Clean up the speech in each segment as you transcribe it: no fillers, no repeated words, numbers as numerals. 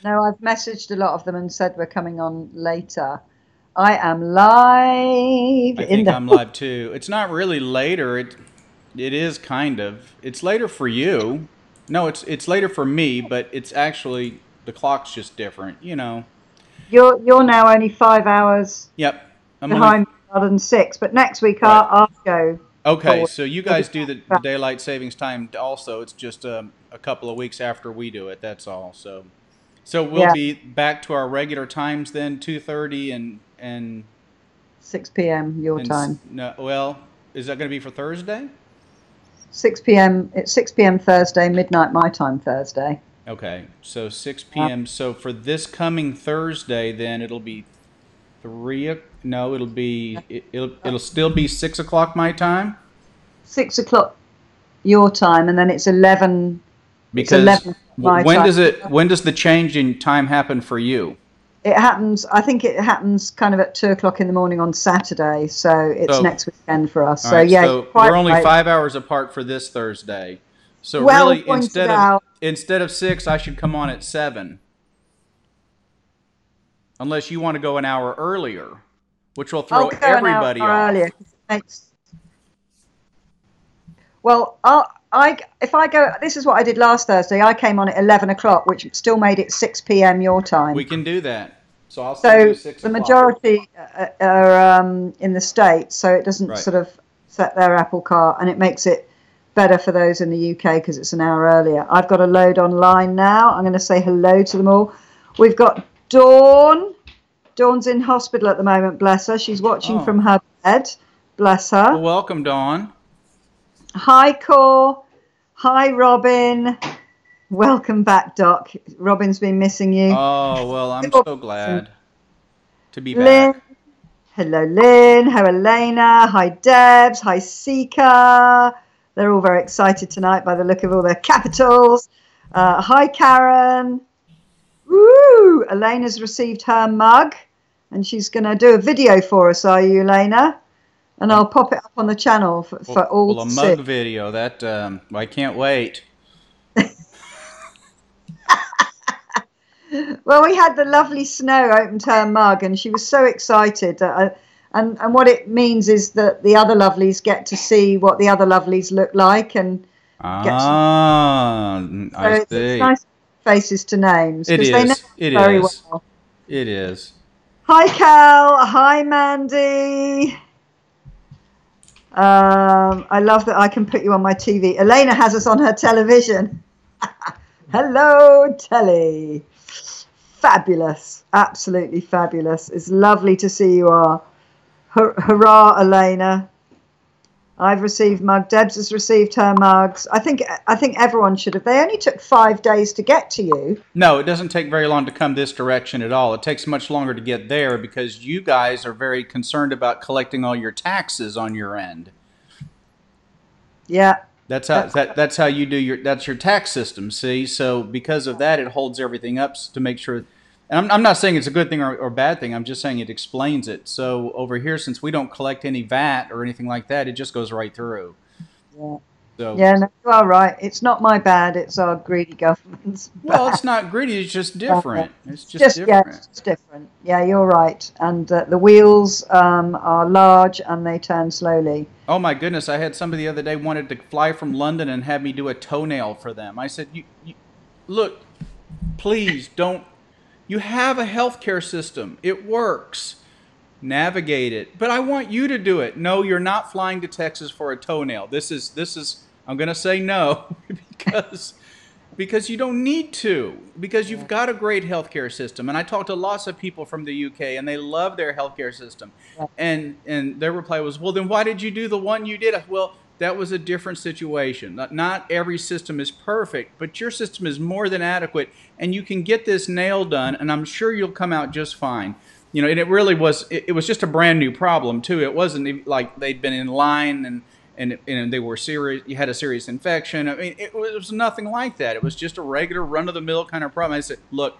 No, I've messaged a lot of them and said we're coming on later. I am live I in think the. I'm live too. It's not really later. It is kind of. It's later for you. No, it's later for me, but it's actually the clock's just different. You're now only 5 hours Yep. I'm only behind rather than six, but next week right. I'll go Okay, forward. so you We'll be guys do the back. daylight savings time also. It's just a couple of weeks after we do it. That's all. So we'll Yeah, be back to our regular times then, 2:30 and 6 p.m. your time. no, well, is that going to be for Thursday? 6 p.m. It's 6 p.m. Thursday, midnight my time Thursday. Okay, so 6 Uh, p.m. So for this coming Thursday, then it'll be no, it'll still be 6 o'clock my time 6 o'clock your time, and then it's 11. It's because 11 my when time. does the change in time happen for you? It happens. I think it happens kind of at 2 o'clock in the morning on Saturday, so it's So next weekend for us. all So right, yeah, you're so quite we're only right. 5 hours apart for this Thursday. So Well really, pointed out. instead of 6, I should come on at 7, unless you want to go an hour earlier, which will I'll throw go an hour everybody earlier off. 'cause it makes. Well, if I go, this is what I did last Thursday. I came on at 11 o'clock, which still made it 6 p.m. your We time. can do that. So I'll still do So six the o'clock. majority are in the States, so it doesn't Right. sort of set their apple cart, and it makes it better for those in the UK because it's an hour earlier. I've got a load online now. I'm going to say hello to them all. We've got Dawn. Dawn's in hospital at the moment, bless her. She's watching Oh, from her bed, bless well, her. welcome, Dawn. Hi, Cor. Hi, Robin. Welcome back, Doc. Robin's been missing you. Oh, well, I'm so glad to be Lynn. back. Hello, Lynn. Hello, Elena. Hi, Debs. Hi, Sika. They're all very excited tonight by the look of all their capitals. Hi, Karen. Woo! Elena's received her mug, and she's going to do a video for us, are you, Elena? And Um, I'll pop it up on the channel for all well, a to see. mug video. That I can't wait. Well, we had the lovely Snow opened her mug, and she was so excited. And what it means is that the other lovelies get to see what the other lovelies look like, and get to, Ah, so I it's see. nice faces to names It because they know is. It very is. well. It is. Hi, Cal. Hi, Mandy. I love that I can put you on my TV. Elena has us on her television. Hello, Telly. Fabulous. Absolutely fabulous. It's lovely to see you all. Hurrah, Elena. I've received mug. Debs has received her mugs. I think everyone should have. They only took 5 days to get to you. No, it doesn't take very long to come this direction at all. It takes much longer to get there because you guys are very concerned about collecting all your taxes on your end. Yeah. That's That's how you do that's your tax system. See, so because of that, it holds everything up to make sure. And I'm not saying it's a good thing or bad thing. I'm just saying it explains it. So over here, since we don't collect any VAT or anything like that, it just goes right through. yeah. So Yeah, no, you are right. It's not my bad. It's our greedy government's well, bad. it's not greedy. It's just Uh, different. It's it's just just yeah, different. it's just different. Yeah, you're right. And the wheels are large and they turn slowly. Oh my goodness! I had somebody the other day wanted to fly from London and have me do a toenail for them. I said, you look, please don't. You have a healthcare system. It works. Navigate it. But I want you to do it. No, you're not flying to Texas for a toenail. This is I'm going to say no because you don't need to, because you've Yeah. got a great healthcare system. And I talked to lots of people from the UK and they love their healthcare system. Yeah. And their reply was, "Well, then why did you do the one you did?" Well, that was a different situation. Not every system is perfect, but your system is more than adequate and you can get this nail done and I'm sure you'll come out just fine. And it really was it was just a brand new problem too. It wasn't like they'd been in line and they were serious. You had a serious infection. I mean, it was nothing like that. It was just a regular run of the mill kind of problem. I said, "Look,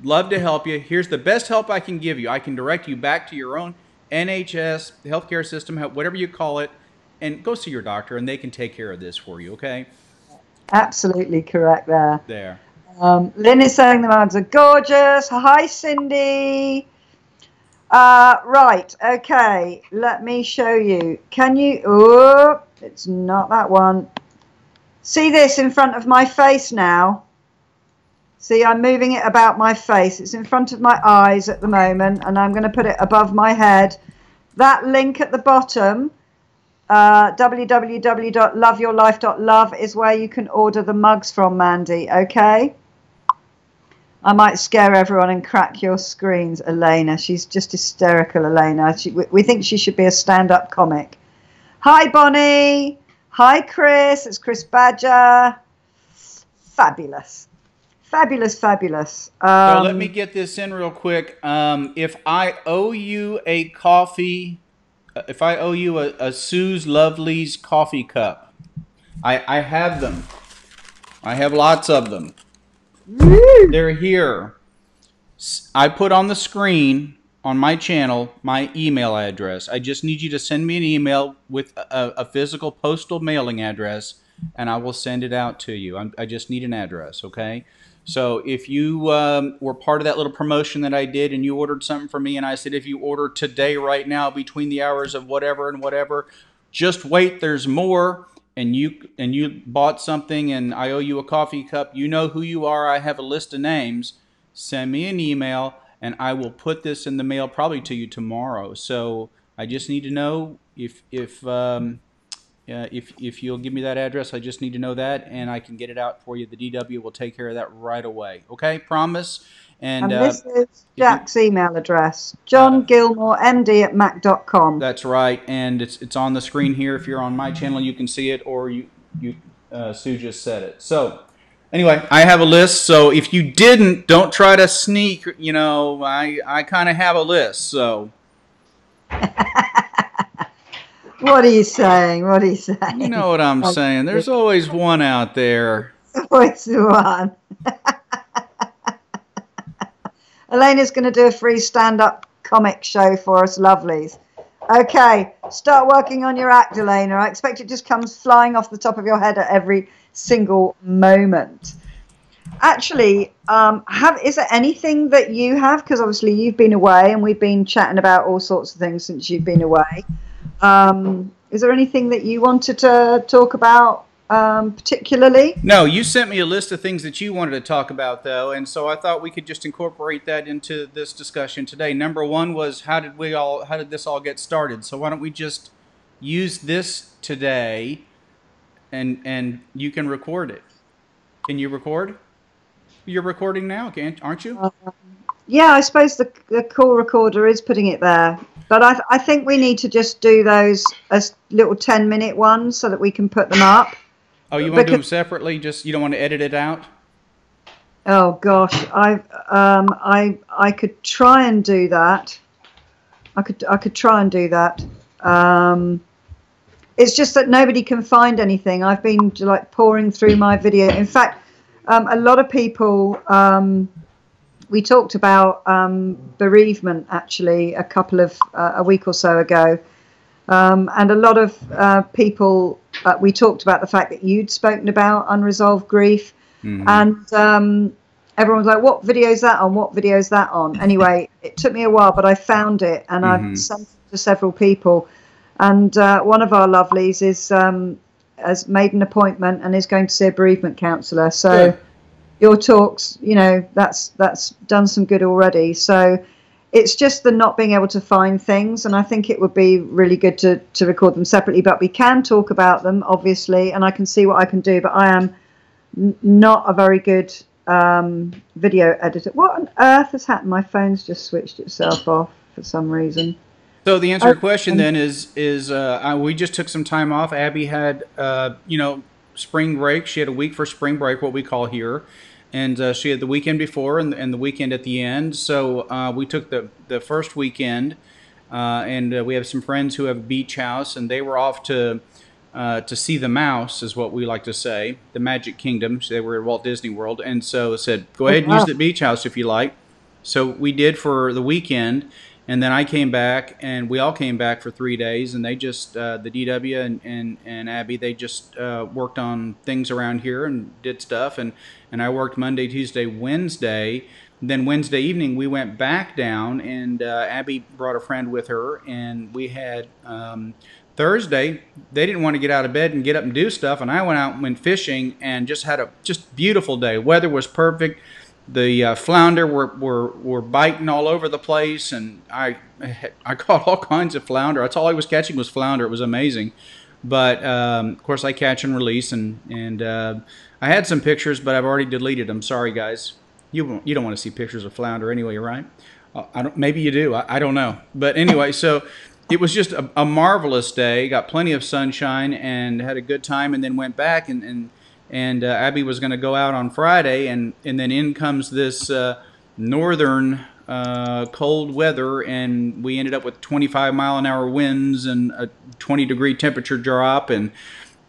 love to help you. Here's the best help I can give you. I can direct you back to your own NHS healthcare system, whatever you call it, and go see your doctor, and they can take care of this for you." Okay, Absolutely correct there. there. Lynn is saying the mugs are gorgeous. Hi, Cindy. Right, okay, let me show you. Can you, oh, it's not that one. See this in front of my face now? See, I'm moving it about my face. It's in front of my eyes at the moment, and I'm going to put it above my head. That link at the bottom, www.loveyourlife.love, is where you can order the mugs from, Mandy, okay? I might scare everyone and crack your screens, Elena. She's just hysterical, Elena. We think she should be a stand-up comic. Hi, Bonnie. Hi, Chris. It's Chris Badger. Fabulous. Fabulous, fabulous. So let me get this in real quick. If I owe you a coffee, if I owe you a Sue's Lovely's coffee cup, I have them. I have lots of them. They're here. I put on the screen on my channel my email address. I just need you to send me an email with a physical postal mailing address, and I will send it out to you. I just need an address, okay? So if you were part of that little promotion that I did and you ordered something from me, and I said if you order today right now between the hours of whatever and whatever, just wait, there's more. And you bought something and I owe you a coffee cup, you know who you are, I have a list of names, send me an email and I will put this in the mail probably to you tomorrow. So I just need to know if you'll give me that address. I just need to know that and I can get it out for you. The DW will take care of that right away. Okay, promise? And this is Jack's email address, johngilmoremd@mac.com. That's right, and it's on the screen here. If you're on my channel, you can see it, or Sue just said it. So anyway, I have a list. So if you didn't, don't try to sneak. You know, I kind of have a list. So what are you saying? What are you saying? You know what I'm saying. There's always one out there. Always one. Elena's going to do a free stand-up comic show for us lovelies. Okay, start working on your act, Elena. I expect it just comes flying off the top of your head at every single moment. Actually, is there anything that you have? Because obviously you've been away and we've been chatting about all sorts of things since you've been away. Is there anything that you wanted to talk about particularly? No, you sent me a list of things that you wanted to talk about, though, and so I thought we could just incorporate that into this discussion today. Number one was how did this all get started? So why don't we just use this today, and you can record it. Can you record? You're recording now, aren't you? Yeah, I suppose the call recorder is putting it there. But I think we need to just do those as little 10-minute ones so that we can put them up. Oh, you want to do them separately? You don't want to edit it out? Oh gosh, I could try and do that. I could try and do that. It's just that nobody can find anything. I've been like pouring through my video. In fact, a lot of people. We talked about bereavement actually a week or so ago. And a lot of people, we talked about the fact that you'd spoken about unresolved grief. Mm-hmm. And everyone was like, what video is that on? What video is that on? Anyway, it took me a while, but I found it and mm-hmm. I've sent it to several people. And one of our lovelies has made an appointment and is going to see a bereavement counsellor. So your talks, that's done some good already. So it's just the not being able to find things, and I think it would be really good to record them separately, but we can talk about them, obviously, and I can see what I can do, but I am not a very good video editor. What on earth has happened? My phone's just switched itself off for some reason. So the answer to your question then is we just took some time off. Abby had, spring break. She had a week for spring break, what we call here. And she had the weekend before and the weekend at the end. So we took the first weekend, and we have some friends who have a beach house, and they were off to see the mouse, is what we like to say, the Magic Kingdom. They were at Walt Disney World, and so said, go ahead and use the beach house if you like. So we did for the weekend, And then I came back, and we all came back for 3 days, and they just, the DW and Abby, they just worked on things around here and did stuff. And I worked Monday, Tuesday, Wednesday. Then Wednesday evening, we went back down, and Abby brought a friend with her, and we had Thursday. They didn't want to get out of bed and get up and do stuff, and I went out and went fishing and just had a just beautiful day. Weather was perfect. The flounder were biting all over the place, and I caught all kinds of flounder. That's all I was catching was flounder. It was amazing. But of course, I catch and release, and I had some pictures, but I've already deleted them. Sorry, guys. You don't want to see pictures of flounder anyway, right? Maybe you do. I don't know. But anyway, so it was just a marvelous day. Got plenty of sunshine and had a good time, and then went back and Abby was going to go out on Friday, and then in comes this northern cold weather, and we ended up with 25-mile-an-hour winds and a 20-degree temperature drop, and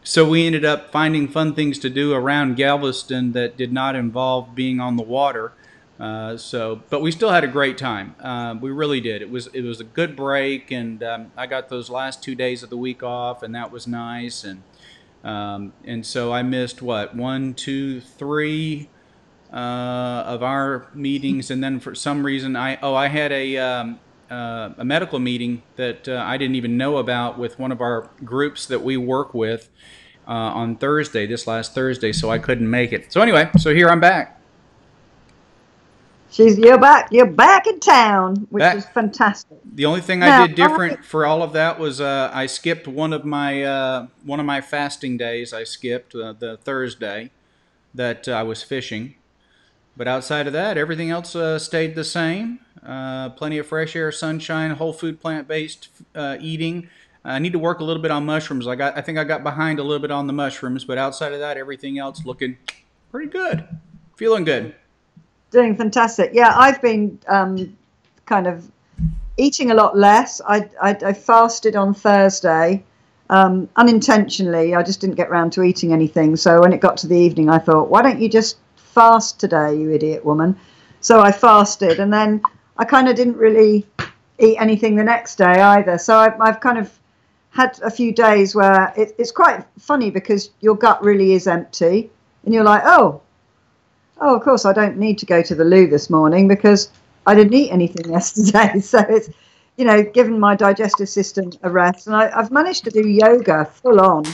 so we ended up finding fun things to do around Galveston that did not involve being on the water. But we still had a great time. We really did. It was a good break, and I got those last 2 days of the week off, and that was nice. And so I missed what 1, 2, 3 of our meetings, and then for some reason I had a medical meeting that I didn't even know about with one of our groups that we work with on Thursday, this last Thursday, so I couldn't make it. So anyway, so here I'm back. You're back in town, which is fantastic. The only thing I did different for all of that was I skipped one of my fasting days. I skipped the Thursday that I was fishing, but outside of that, everything else stayed the same. Plenty of fresh air, sunshine, whole food, plant-based eating. I need to work a little bit on mushrooms. I think I got behind a little bit on the mushrooms, but outside of that, everything else looking pretty good, feeling good. Doing fantastic. Yeah, I've been kind of eating a lot less. I fasted on Thursday unintentionally. I just didn't get around to eating anything. So when it got to the evening, I thought, why don't you just fast today, you idiot woman? So I fasted, and then I kind of didn't really eat anything the next day either. So I've kind of had a few days where it's quite funny because your gut really is empty, and you're like, oh, of course, I don't need to go to the loo this morning because I didn't eat anything yesterday. So it's, given my digestive system a rest. And I've managed to do yoga, full on,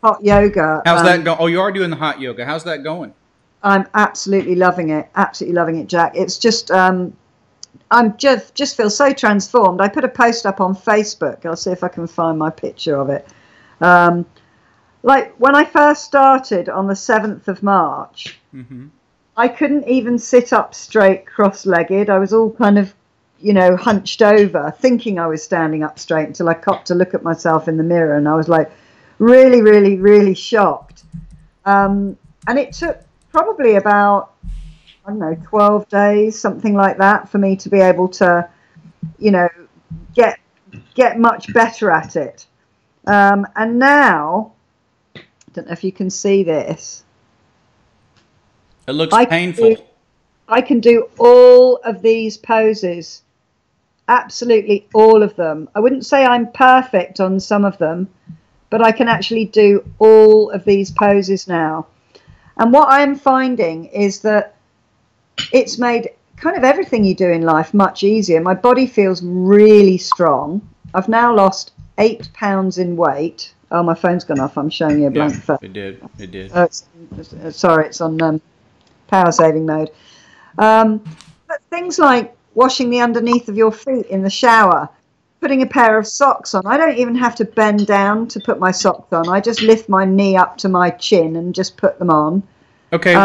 hot yoga. How's that going? Oh, you are doing the hot yoga. How's that going? I'm absolutely loving it. Absolutely loving it, Jack. It's just, I'm just feel so transformed. I put a post up on Facebook. I'll see if I can find my picture of it. Like when I first started on the 7th of March, I couldn't even sit up straight, cross-legged. I was all kind of, hunched over, thinking I was standing up straight until I got to look at myself in the mirror, and I was like really, really, really shocked. And it took probably about, 12 days, something like that, for me to be able to, get much better at it. And now, I don't know if you can see this. It looks painful. I can do all of these poses, absolutely all of them. I wouldn't say I'm perfect on some of them, but I can actually do all of these poses now. And what I'm finding is that it's made kind of everything you do in life much easier. My body feels really strong. I've now lost 8 pounds in weight. Oh, my phone's gone off. I'm showing you a blank phone. It did. Sorry, it's on power saving mode. But things like washing the underneath of your feet in the shower, putting a pair of socks on. I don't even have to bend down to put my socks on. I just lift my knee up to my chin and just put them on. Okay,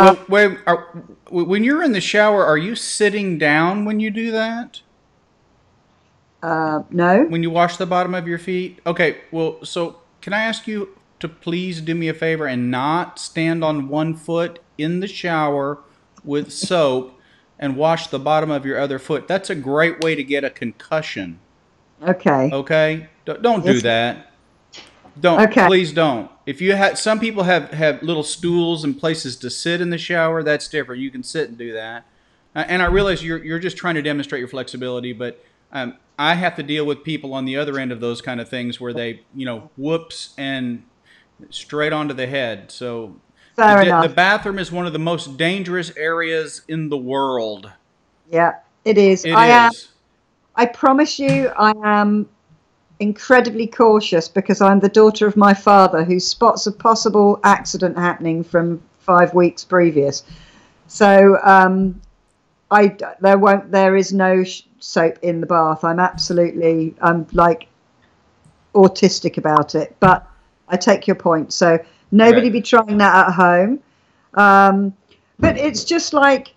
when you're in the shower, are you sitting down when you do that? No. When you wash the bottom of your feet? Okay, well, so can I ask you to please do me a favor and not stand on one foot in the shower with soap and wash the bottom of your other foot? That's a great way to get a concussion. Okay. Okay? Don't do that. Don't. Okay. Please don't. If you have, some people have little stools and places to sit in the shower. That's different. You can sit and do that. And I realize you're just trying to demonstrate your flexibility, but I have to deal with people on the other end of those kind of things where they, whoops and straight onto the head. So Fair the enough. bathroom is one of the most dangerous areas in the world. Yeah, it is. It is. I promise you, I am incredibly cautious because I'm the daughter of my father who spots a possible accident happening from 5 weeks previous. So there is no soap in the bath. I'm like autistic about it, but I take your point. So nobody Right. be trying that at home. But it's just like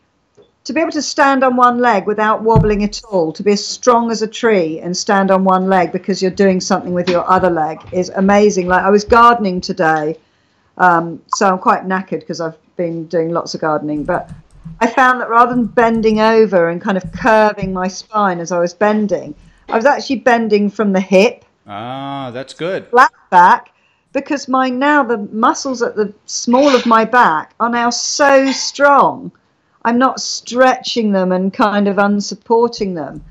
to be able to stand on one leg without wobbling at all, to be as strong as a tree and stand on one leg because you're doing something with your other leg is amazing. Like I was gardening today, so I'm quite knackered because I've been doing lots of gardening, but I found that rather than bending over and kind of curving my spine as I was bending, I was actually bending from the hip, Ah, that's good. flat back, because the muscles at the small of my back are now so strong. I'm not stretching them and kind of unsupporting them.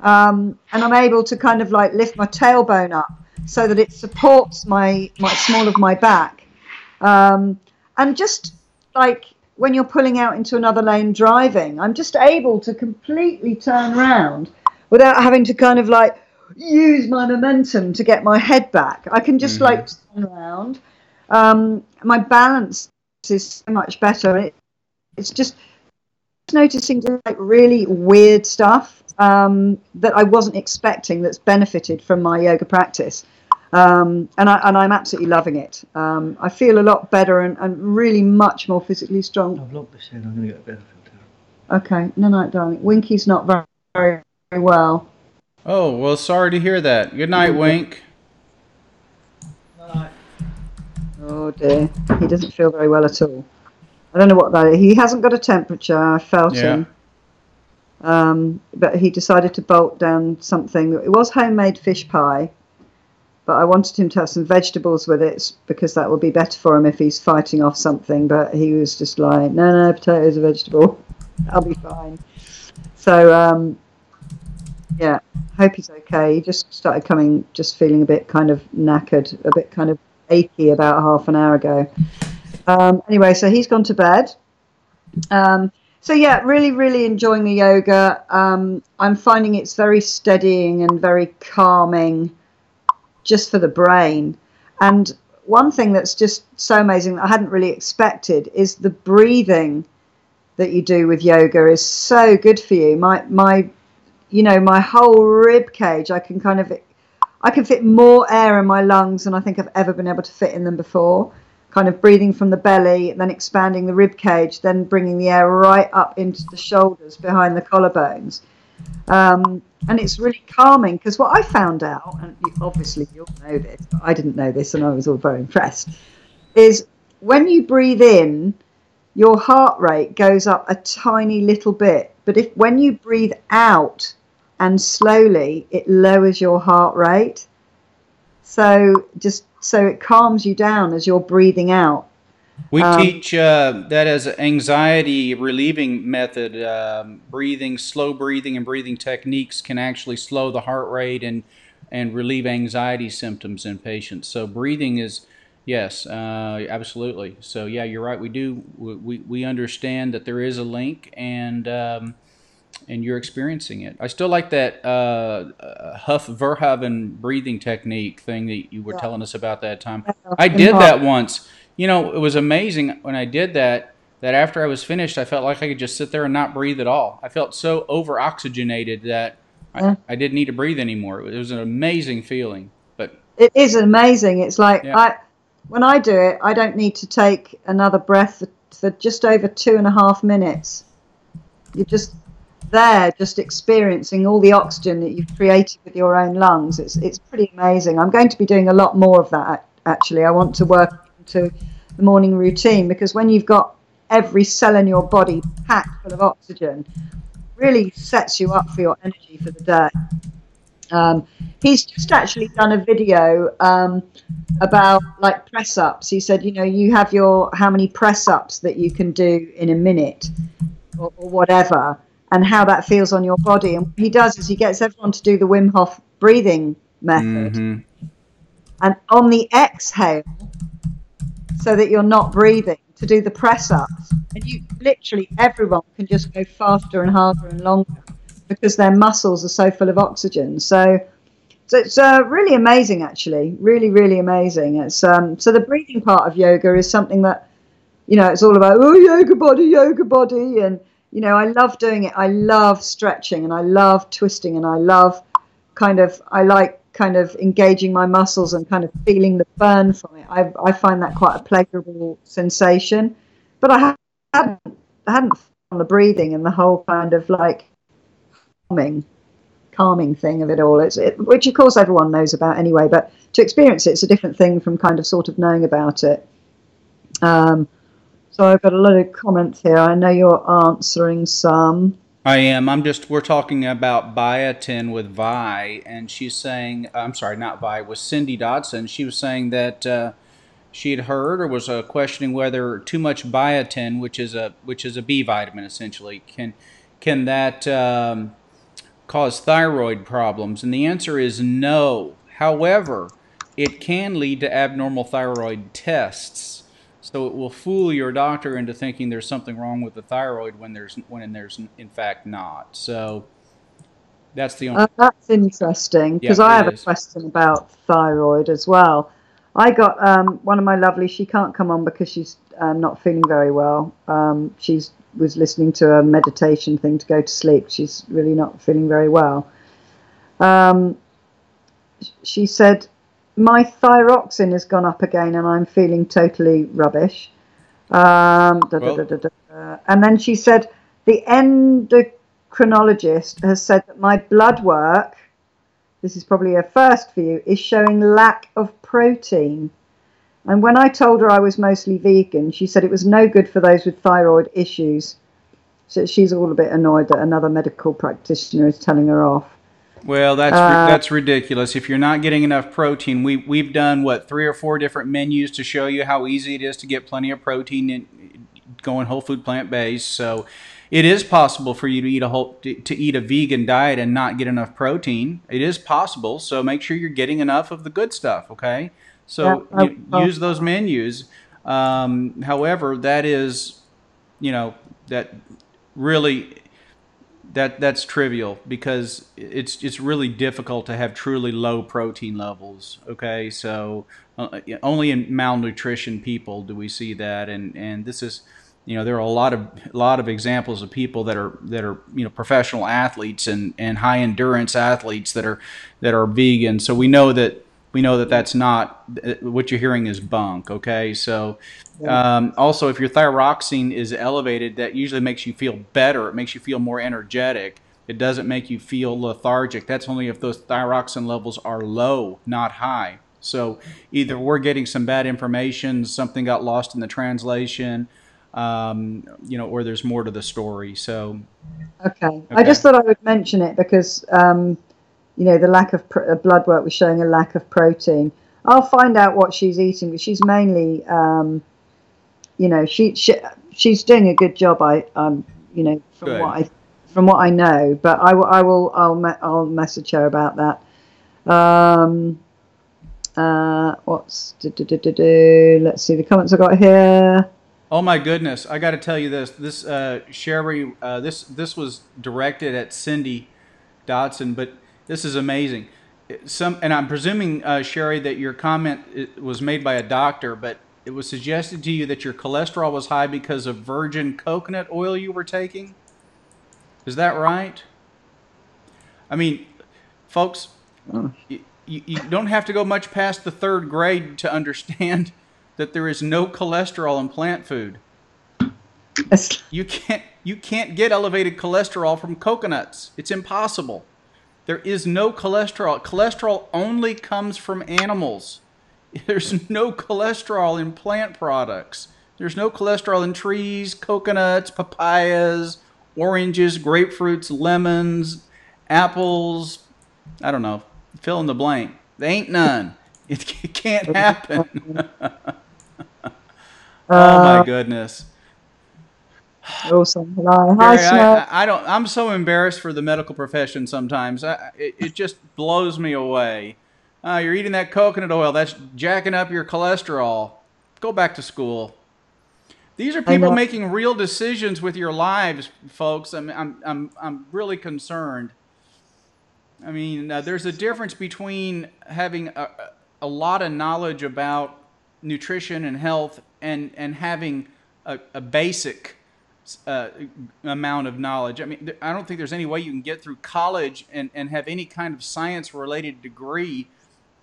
And I'm able to kind of like lift my tailbone up so that it supports my small of my back. And just like when you're pulling out into another lane driving, I'm just able to completely turn around without having to kind of like use my momentum to get my head back. I can just like turn around. My balance is so much better. It's just noticing like really weird stuff that I wasn't expecting that's benefited from my yoga practice. And I'm absolutely loving it. I feel a lot better and really much more physically strong. I've locked this in. I'm going to get a benefit now. Okay, no, darling. Winky's not very well. Oh, well, sorry to hear that. Good night, Wink. Oh dear, he doesn't feel very well at all. I don't know what that is. He hasn't got a temperature. I felt Yeah. him. But he decided to bolt down something. It was homemade fish pie, but I wanted him to have some vegetables with it because that would be better for him if he's fighting off something. But he was just like, no, potatoes are vegetable. I'll be fine. So, yeah, hope he's okay. He just started just feeling a bit kind of knackered, a bit kind of achy about half an hour ago. Anyway, so he's gone to bed. So yeah, really, really enjoying the yoga. I'm finding it's very steadying and very calming just for the brain. And one thing that's just so amazing that I hadn't really expected is the breathing that you do with yoga is so good for you. My whole rib cage, I can fit more air in my lungs than I think I've ever been able to fit in them before. Kind of breathing from the belly, then expanding the rib cage, then bringing the air right up into the shoulders behind the collarbones. And it's really calming because what I found out, and obviously you'll know this, but I didn't know this and I was all very impressed, is when you breathe in, your heart rate goes up a tiny little bit. But when you breathe out and slowly, it lowers your heart rate. So it calms you down as you're breathing out. We teach that as an anxiety relieving method. Slow breathing and breathing techniques can actually slow the heart rate and relieve anxiety symptoms in patients. So breathing is, yes, absolutely. So yeah, you're right. We understand that there is a link, and you're experiencing it. I still like that Huff Verhoeven breathing technique thing that you were telling us about that time. I did that once. It was amazing when I did that after I was finished, I felt like I could just sit there and not breathe at all. I felt so over-oxygenated that I didn't need to breathe anymore. It was an amazing feeling. But it is amazing. It's like yeah. When I do it, I don't need to take another breath for just over 2.5 minutes. You're just there, just experiencing all the oxygen that you've created with your own lungs. It's pretty amazing. I'm going to be doing a lot more of that, actually. I want to work into the morning routine because when you've got every cell in your body packed full of oxygen, really sets you up for your energy for the day. He's just actually done a video about like press ups. He said, you have how many press ups that you can do in a minute or whatever. and how that feels on your body. And what he does is he gets everyone to do the Wim Hof breathing method. Mm-hmm. And on the exhale, so that you're not breathing, to do the press ups. And you literally, everyone can just go faster and harder and longer because their muscles are so full of oxygen. So it's really amazing, actually. Really, really amazing. It's so the breathing part of yoga is something that, you know, it's all about, oh, yoga body. And, you know, I love doing it. I love stretching and I love twisting and I like kind of engaging my muscles and kind of feeling the burn from it. I find that quite a pleasurable sensation. But I hadn't found the breathing and the whole kind of like calming thing of it all. Which of course everyone knows about anyway, but to experience it's a different thing from kind of sort of knowing about it. So I've got a lot of comments here. I know you're answering some. I am. We're talking about biotin with Vi, and she's saying, I'm sorry, not Vi, with Cindy Dodson. She was saying that she had heard or was questioning whether too much biotin, which is a B vitamin essentially, can that cause thyroid problems? And the answer is no. However, it can lead to abnormal thyroid tests. So it will fool your doctor into thinking there's something wrong with the thyroid when there's in fact not. So that's the only. That's interesting because Yeah, I it have a is. question about thyroid as well. I got one of my lovely. She can't come on because she's not feeling very well. She was listening to a meditation thing to go to sleep. She's really not feeling very well. She said, my thyroxine has gone up again and I'm feeling totally rubbish. And then she said, the endocrinologist has said that my blood work, this is probably a first for you, is showing lack of protein. And when I told her I was mostly vegan, she said it was no good for those with thyroid issues. So she's all a bit annoyed that another medical practitioner is telling her off. Well, that's ridiculous. If you're not getting enough protein, we've done what 3 or 4 different menus to show you how easy it is to get plenty of protein in going whole food plant based. So it is possible for you to eat a vegan diet and not get enough protein. It is possible. So make sure you're getting enough of the good stuff. Okay. So use those menus. However, that is, that really. That's trivial because it's really difficult to have truly low protein levels. Okay, so only in malnutrition people do we see that, and this is, there are a lot of examples of people that are professional athletes and high endurance athletes that are vegan. So we know that that's not what you're hearing is bunk. Okay, so also if your thyroxine is elevated, that usually makes you feel better. It makes you feel more energetic. It doesn't make you feel lethargic. That's only if those thyroxine levels are low, not high. So either we're getting some bad information, something got lost in the translation, or there's more to the story. So okay. I just thought I would mention it because the lack of blood work was showing a lack of protein. I'll find out what she's eating, but she's mainly, she's doing a good job. From what I know, but I'll message her about that. Let's see the comments I got here. Oh my goodness! I got to tell you this. This Sherry, this was directed at Cindy Dodson, but this is amazing. And I'm presuming, Sherry, that your comment was made by a doctor, but it was suggested to you that your cholesterol was high because of virgin coconut oil you were taking. Is that right? I mean, folks, you don't have to go much past the 3rd grade to understand that there is no cholesterol in plant food. You can't get elevated cholesterol from coconuts. It's impossible. There is no cholesterol. Cholesterol only comes from animals. There's no cholesterol in plant products. There's no cholesterol in trees, coconuts, papayas, oranges, grapefruits, lemons, apples. I don't know. Fill in the blank. There ain't none. It can't happen. Oh my goodness. Also, hello. Hi, Gary, Snow. I don't. I'm so embarrassed for the medical profession sometimes. It just blows me away. You're eating that coconut oil. That's jacking up your cholesterol. Go back to school. These are I people know. making real decisions with your lives, folks. I'm really concerned. I mean, there's a difference between having a lot of knowledge about nutrition and health and having a basic uh, amount of knowledge. I mean, I don't think there's any way you can get through college and have any kind of science related degree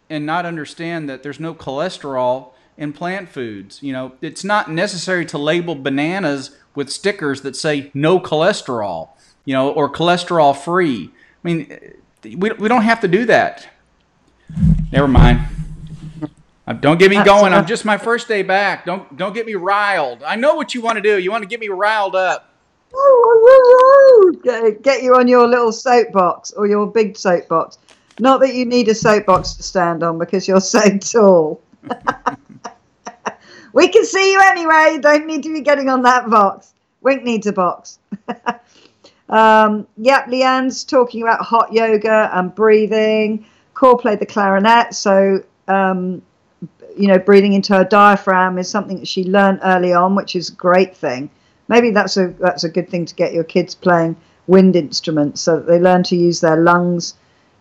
and not understand that there's no cholesterol in plant foods. You know, it's not necessary to label bananas with stickers that say no cholesterol, you know, or cholesterol free. I mean, we don't have to do that. Never mind. Don't get me That's going. I'm just my first day back. Don't get me riled. I know what you want to do. You want to get me riled up. Get you on your little soapbox or your big soapbox. Not that you need a soapbox to stand on because you're so tall. We can see you anyway. You don't need to be getting on that box. Wink needs a box. Yep, Leanne's talking about hot yoga and breathing. Core played the clarinet, so breathing into her diaphragm is something that she learned early on, which is a great thing. Maybe that's a good thing to get your kids playing wind instruments so that they learn to use their lungs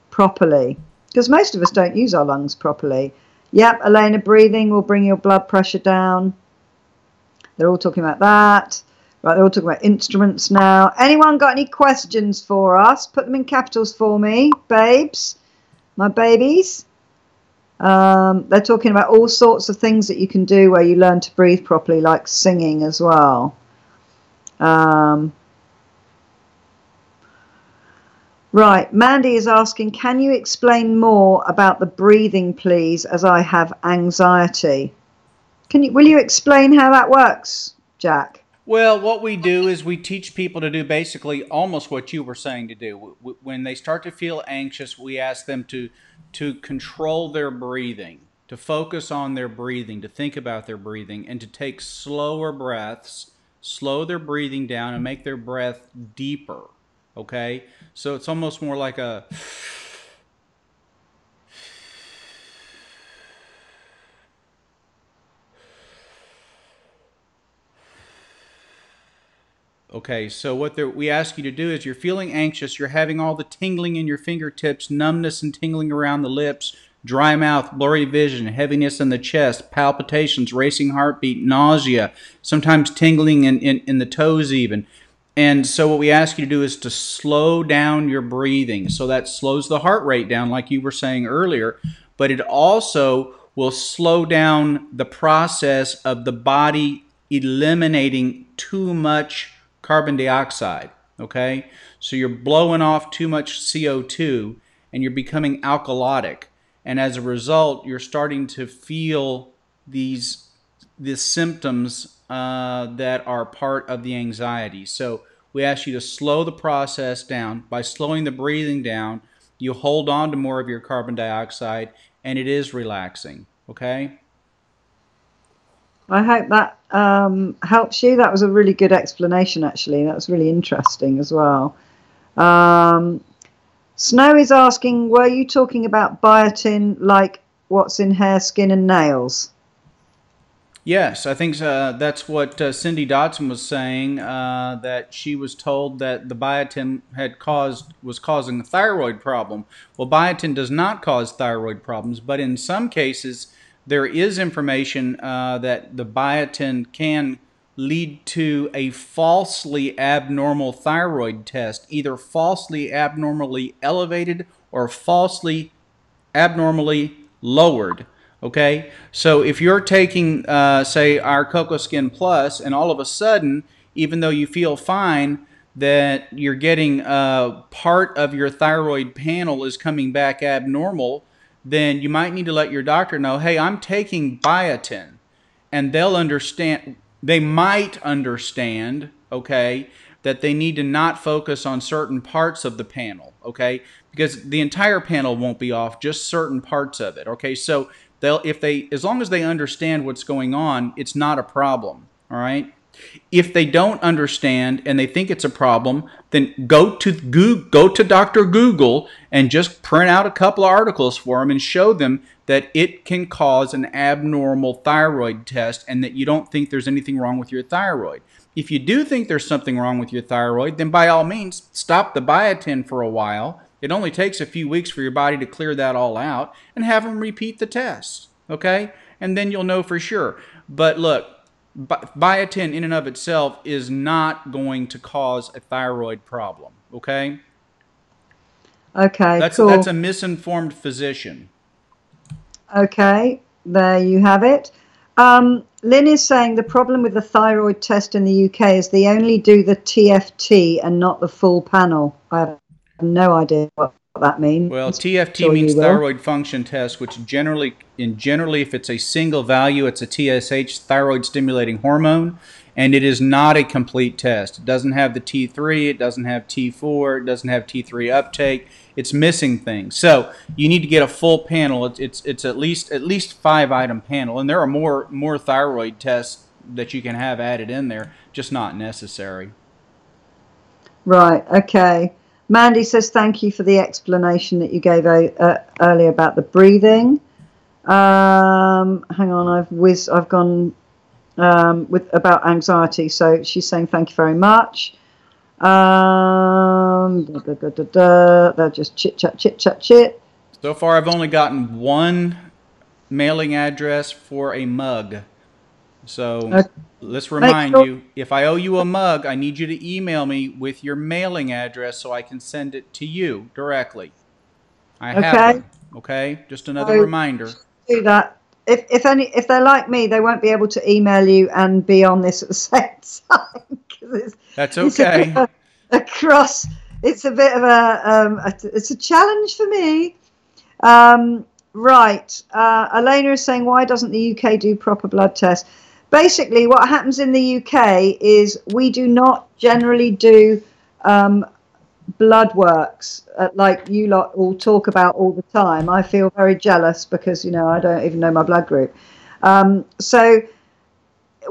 properly. Because most of us don't use our lungs properly. Yep, Elena, breathing will bring your blood pressure down. They're all talking about that. Right, they're all talking about instruments now. Anyone got any questions for us? Put them in capitals for me, babes. My babies. They're talking about all sorts of things that you can do where you learn to breathe properly, like singing as well. Right, Mandy is asking, can you explain more about the breathing, please, as I have anxiety? Will you explain how that works, Jack? Well, what we do is we teach people to do basically almost what you were saying to do. When they start to feel anxious, we ask them to control their breathing, to focus on their breathing, to think about their breathing, and to take slower breaths, slow their breathing down, and make their breath deeper. Okay? So it's almost more like a... Okay, so what we ask you to do is you're feeling anxious, you're having all the tingling in your fingertips, numbness and tingling around the lips, dry mouth, blurry vision, heaviness in the chest, palpitations, racing heartbeat, nausea, sometimes tingling in the toes even. And so what we ask you to do is to slow down your breathing. So that slows the heart rate down like you were saying earlier, but it also will slow down the process of the body eliminating too much carbon dioxide, okay? So you're blowing off too much CO2 and you're becoming alkalotic. And as a result, you're starting to feel these symptoms that are part of the anxiety. So we ask you to slow the process down. By slowing the breathing down, you hold on to more of your carbon dioxide and it is relaxing, okay? I hope that helps you. That was a really good explanation, actually. That was really interesting as well. Snow is asking, were you talking about biotin like what's in hair, skin, and nails? Yes, I think that's what Cindy Dodson was saying, that she was told that the biotin was causing a thyroid problem. Well, biotin does not cause thyroid problems, but in some cases, there is information that the biotin can lead to a falsely abnormal thyroid test, either falsely abnormally elevated or falsely abnormally lowered. Okay, so if you're taking, say, our Cocoa Skin Plus, and all of a sudden, even though you feel fine, that you're getting part of your thyroid panel is coming back abnormal, then you might need to let your doctor know, hey, I'm taking biotin, and they might understand, okay, that they need to not focus on certain parts of the panel, okay, because the entire panel won't be off, just certain parts of it, okay. So as long as they understand what's going on, it's not a problem, all right. If they don't understand and they think it's a problem, then go to Dr. Google and just print out a couple of articles for them and show them that it can cause an abnormal thyroid test and that you don't think there's anything wrong with your thyroid. If you do think there's something wrong with your thyroid, then by all means, stop the biotin for a while. It only takes a few weeks for your body to clear that all out, and have them repeat the test, okay? And then you'll know for sure. But look, biotin in and of itself is not going to cause a thyroid problem, okay? Okay, That's cool. That's a misinformed physician. Okay, there you have it. Lynn is saying the problem with the thyroid test in the UK is they only do the TFT and not the full panel. I have no idea what that means. Well, TFT means thyroid function test, which generally if it's a single value, it's a TSH, thyroid stimulating hormone, and it is not a complete test. It doesn't have the T3, it doesn't have T4, it doesn't have T3 uptake. It's missing things. So you need to get a full panel. It's at least 5-item panel, and there are more thyroid tests that you can have added in there, just not necessary. Right. Okay. Mandy says thank you for the explanation that you gave earlier about the breathing. Hang on, I've gone with about anxiety. So she's saying thank you very much. They're just chit chat. So far, I've only gotten one mailing address for a mug. So let's remind you, if I owe you a mug, I need you to email me with your mailing address so I can send it to you directly. I have them. Okay, just another reminder. Do that. If they're like me, they won't be able to email you and be on this at the same time. That's okay. It's a bit of it's a challenge for me. Right. Elena is saying, why doesn't the UK do proper blood tests? Basically, what happens in the UK is we do not generally do blood works like you lot all talk about all the time. I feel very jealous because, I don't even know my blood group. So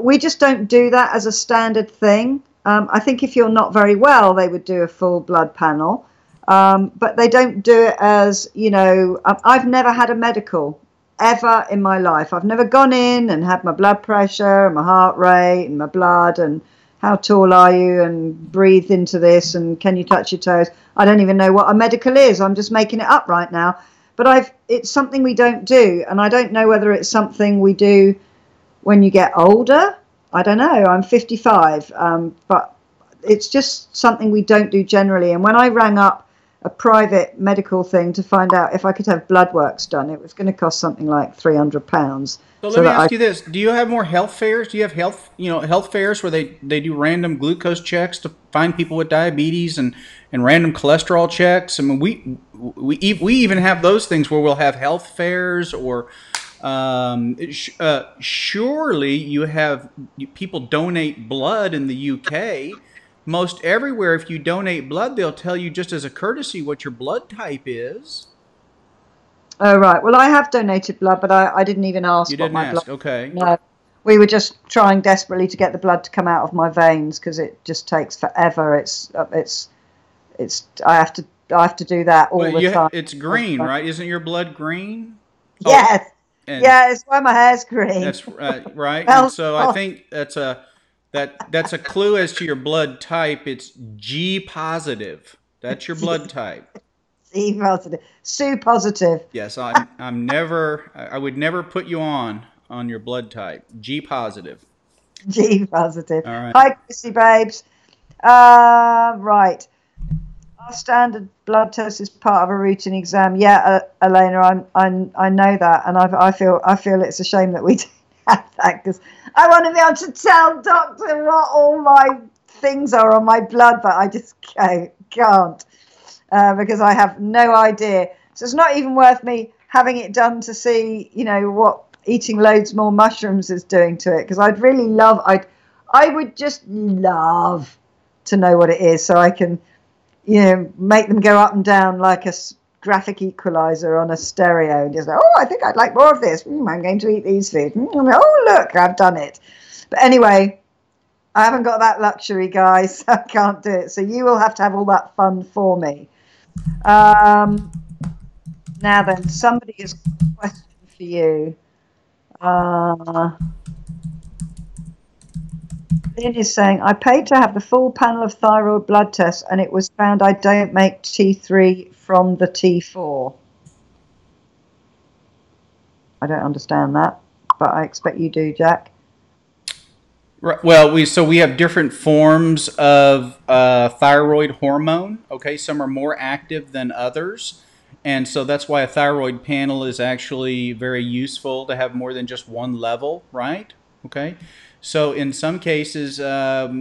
we just don't do that as a standard thing. I think if you're not very well, they would do a full blood panel. But they don't do it as, I've never had a medical ever in my life. I've never gone in and had my blood pressure and my heart rate and my blood and how tall are you and breathe into this and can you touch your toes. I don't even know what a medical is. I'm just making it up right now. But it's something we don't do. And I don't know whether it's something we do when you get older. I don't know. I'm 55. But it's just something we don't do generally. And when I rang up a private medical thing to find out if I could have blood works done, it was going to cost something like £300. So let me ask you this: do you have more health fairs? Do you have health fairs where they do random glucose checks to find people with diabetes and random cholesterol checks? I mean, we even have those things where we'll have health fairs, or surely you have people donate blood in the UK. Most everywhere, if you donate blood, they'll tell you just as a courtesy what your blood type is. Oh, right. Well, I have donated blood, but I didn't even ask. You didn't ask, okay. No, we were just trying desperately to get the blood to come out of my veins because it just takes forever. I have to do that all the time. It's green, right? Isn't your blood green? Yes. Yeah, it's why my hair's green. That's right. And so I think that's a clue as to your blood type. It's G positive. That's your blood type. C positive. Sue positive. Yes, I would never put you on your blood type. G positive. G positive. All right. Hi, Chrissy babes. Right. Our standard blood test is part of a routine exam. Yeah, Elena, I know that, and I feel it's a shame that we don't have that because I want to be able to tell doctor what all my things are on my blood, but I just can't because I have no idea. So it's not even worth me having it done to see, what eating loads more mushrooms is doing to it. Because I would just love to know what it is so I can, make them go up and down like a graphic equalizer on a stereo and just like, I think I'd like more of this. I'm going to eat these foods. Oh, look, I've done it. But anyway, I haven't got that luxury, guys. I can't do it. So you will have to have all that fun for me. Now then, somebody has got a question for you. Lynn is saying, I paid to have the full panel of thyroid blood tests and it was found I don't make T3 from the T4. I don't understand that, but I expect you do, Jack. Right. Well, we have different forms of thyroid hormone. Okay, some are more active than others, and so that's why a thyroid panel is actually very useful to have more than just one level, right? Okay, so in some cases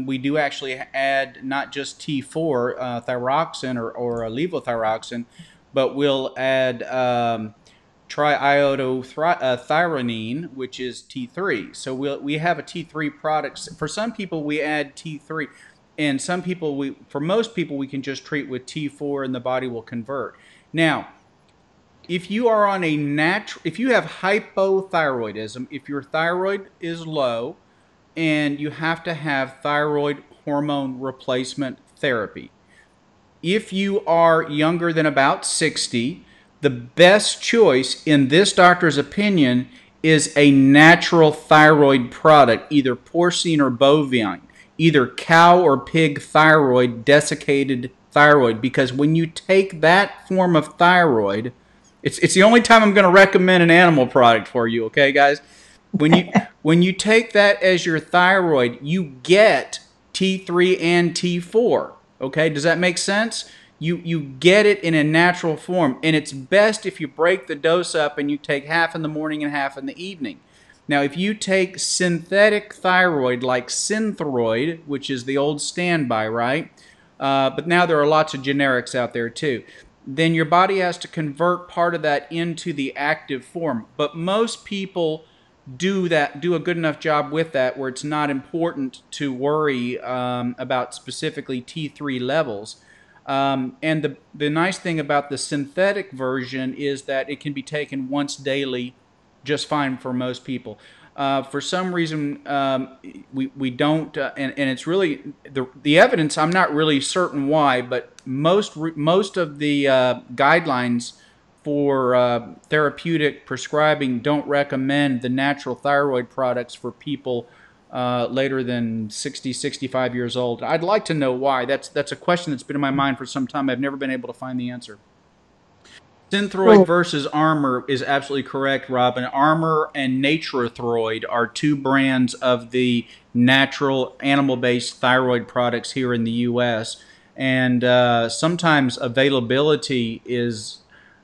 we do actually add not just T4 thyroxine or levothyroxine, but we'll add triiodothyronine, which is T3. So we have a T3 product. For some people, we add T3, and some people, for most people, we can just treat with T4, and the body will convert. Now, if you are on if you have hypothyroidism, if your thyroid is low, and you have to have thyroid hormone replacement therapy, if you are younger than about 60, the best choice in this doctor's opinion is a natural thyroid product, either porcine or bovine, either cow or pig thyroid, desiccated thyroid, because when you take that form of thyroid, it's the only time I'm going to recommend an animal product for you, okay, guys? When you take that as your thyroid, you get T3 and T4. Okay, does that make sense? You get it in a natural form, and it's best if you break the dose up and you take half in the morning and half in the evening. Now, if you take synthetic thyroid like Synthroid, which is the old standby, right? But now there are lots of generics out there too. Then your body has to convert part of that into the active form. But most people do a good enough job with that where it's not important to worry about specifically T3 levels. And the nice thing about the synthetic version is that it can be taken once daily just fine for most people. For some reason, we don't, and it's really the evidence. I'm not really certain why, but most of the guidelines for therapeutic prescribing don't recommend the natural thyroid products for people later than 60, 65 years old. I'd like to know why. That's a question that's been in my mind for some time. I've never been able to find the answer. Synthroid versus Armour is absolutely correct, Robin. Armour and Nature-Throid are two brands of the natural animal-based thyroid products here in the U.S. And sometimes availability is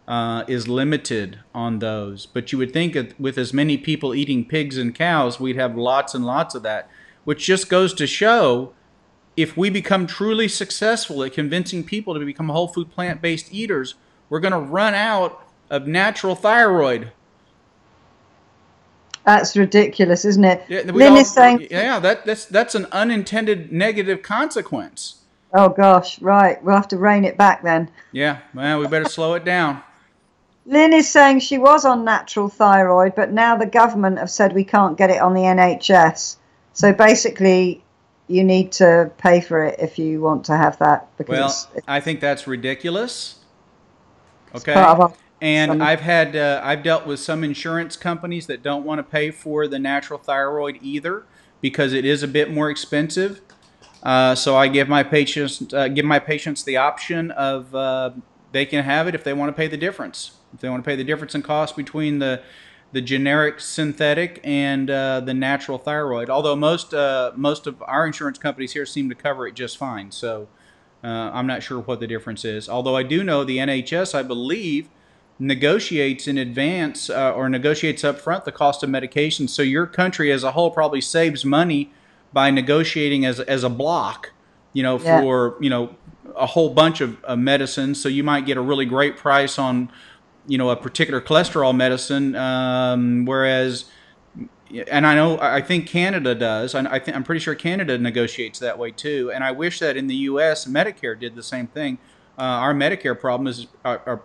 limited on those. But you would think that with as many people eating pigs and cows, we'd have lots and lots of that, which just goes to show if we become truly successful at convincing people to become whole food plant-based eaters, we're going to run out of natural thyroid. That's ridiculous, isn't it? Yeah, Lynn is saying, yeah, that's an unintended negative consequence. Oh gosh, right. We'll have to rein it back then. Yeah, well, we better slow it down. Lynn is saying she was on natural thyroid, but now the government have said we can't get it on the NHS. So basically, you need to pay for it if you want to have that. Because I think that's ridiculous. Okay. And I've dealt with some insurance companies that don't want to pay for the natural thyroid either because it is a bit more expensive. So I give my patients the option of they can have it if they want to pay the difference. If they want to pay the difference in cost between the generic synthetic and the natural thyroid. Although most of our insurance companies here seem to cover it just fine. So I'm not sure what the difference is. Although I do know the NHS, I believe, negotiates in advance or negotiates up front the cost of medication. So your country as a whole probably saves money by negotiating as a block, for, a whole bunch of medicines. So you might get a really great price on, a particular cholesterol medicine, whereas, and I think Canada does. I'm pretty sure Canada negotiates that way too. And I wish that in the U.S. Medicare did the same thing. Our Medicare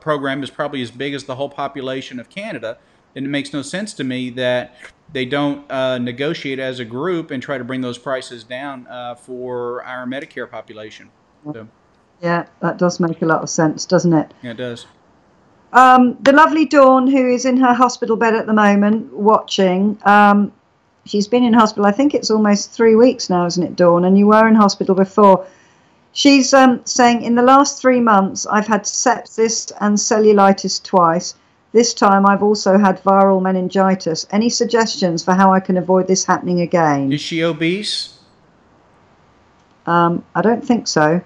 program is probably as big as the whole population of Canada, and it makes no sense to me that they don't negotiate as a group and try to bring those prices down for our Medicare population. So, Yeah, that does make a lot of sense, doesn't it? yeah, it does. The lovely Dawn, who is in her hospital bed at the moment, watching. She's been in hospital, I think it's almost 3 weeks now, isn't it, Dawn? And you were in hospital before. She's saying, in the last 3 months, I've had sepsis and cellulitis twice. This time, I've also had viral meningitis. Any suggestions for how I can avoid this happening again? Is she obese? I don't think so.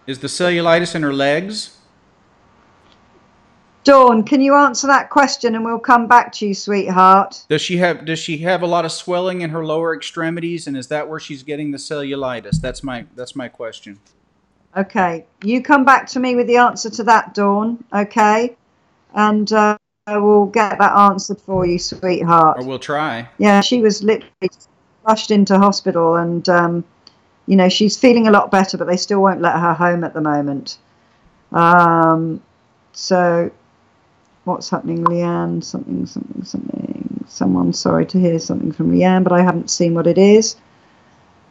Is the cellulitis in her legs? Dawn, can you answer that question and we'll come back to you, sweetheart? Does she have a lot of swelling in her lower extremities, and is that where she's getting the cellulitis? That's my question. Okay, you come back to me with the answer to that, Dawn, okay? And we'll get that answered for you, sweetheart. Or we'll try. Yeah, she was literally rushed into hospital and, she's feeling a lot better, but they still won't let her home at the moment. So what's happening, Leanne? Something. Someone, sorry to hear something from Leanne, but I haven't seen what it is.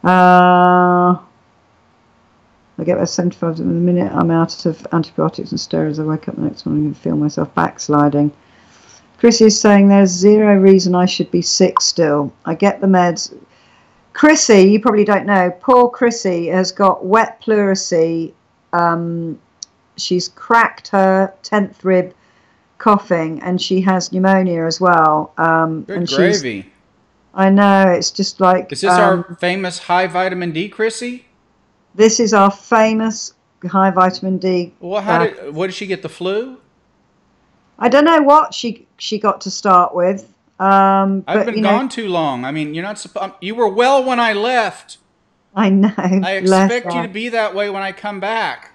I get about 75 in a minute. I'm out of antibiotics and steroids. I wake up the next morning and feel myself backsliding. Chrissy is saying there's zero reason I should be sick still. I get the meds. Chrissy, you probably don't know, poor Chrissy has got wet pleurisy. She's cracked her 10th rib, coughing, and she has pneumonia as well. Good and gravy. I know, it's just like... Is this our famous high vitamin D, Chrissy? This is our famous high vitamin D. Well, what did she get, the flu? I don't know what she got to start with. I've been gone too long. I mean, you're not supposed. You were well when I left. I know. I expect you to be that way when I come back.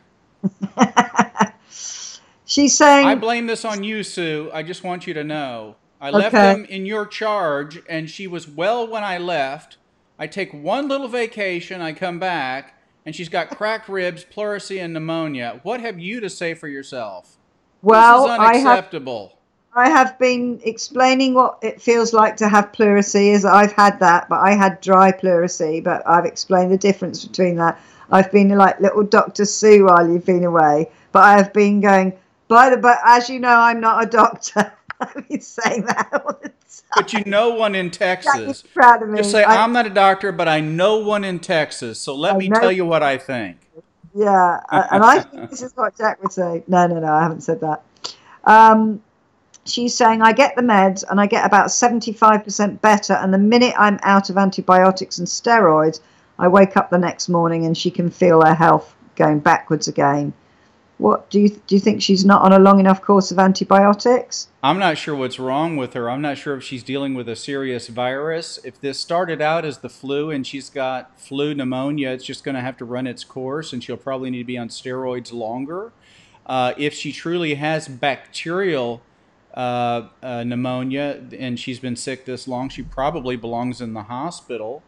She's saying... I blame this on you, Sue. I just want you to know. I left them in your charge, and she was well when I left. I take one little vacation, I come back, and she's got cracked ribs, pleurisy, and pneumonia. What have you to say for yourself? Well, this is unacceptable. I have been explaining what it feels like to have pleurisy. Is I've had that, but I had dry pleurisy. But I've explained the difference between that. I've been like little Dr. Sue while you've been away, but I have been going. But as you know, I'm not a doctor. I've been saying that all the time. But you know one in Texas. Jackie's proud of me. Just say, I'm not a doctor, but I know one in Texas. So let me tell you what I think. Yeah, and I think this is what Jack would say. No, I haven't said that. She's saying, I get the meds and I get about 75% better. And the minute I'm out of antibiotics and steroids, I wake up the next morning and she can feel her health going backwards again. What do you think she's not on a long enough course of antibiotics? I'm not sure what's wrong with her. I'm not sure if she's dealing with a serious virus. If this started out as the flu and she's got flu pneumonia, it's just going to have to run its course and she'll probably need to be on steroids longer. If she truly has bacterial pneumonia and she's been sick this long, she probably belongs in the hospital.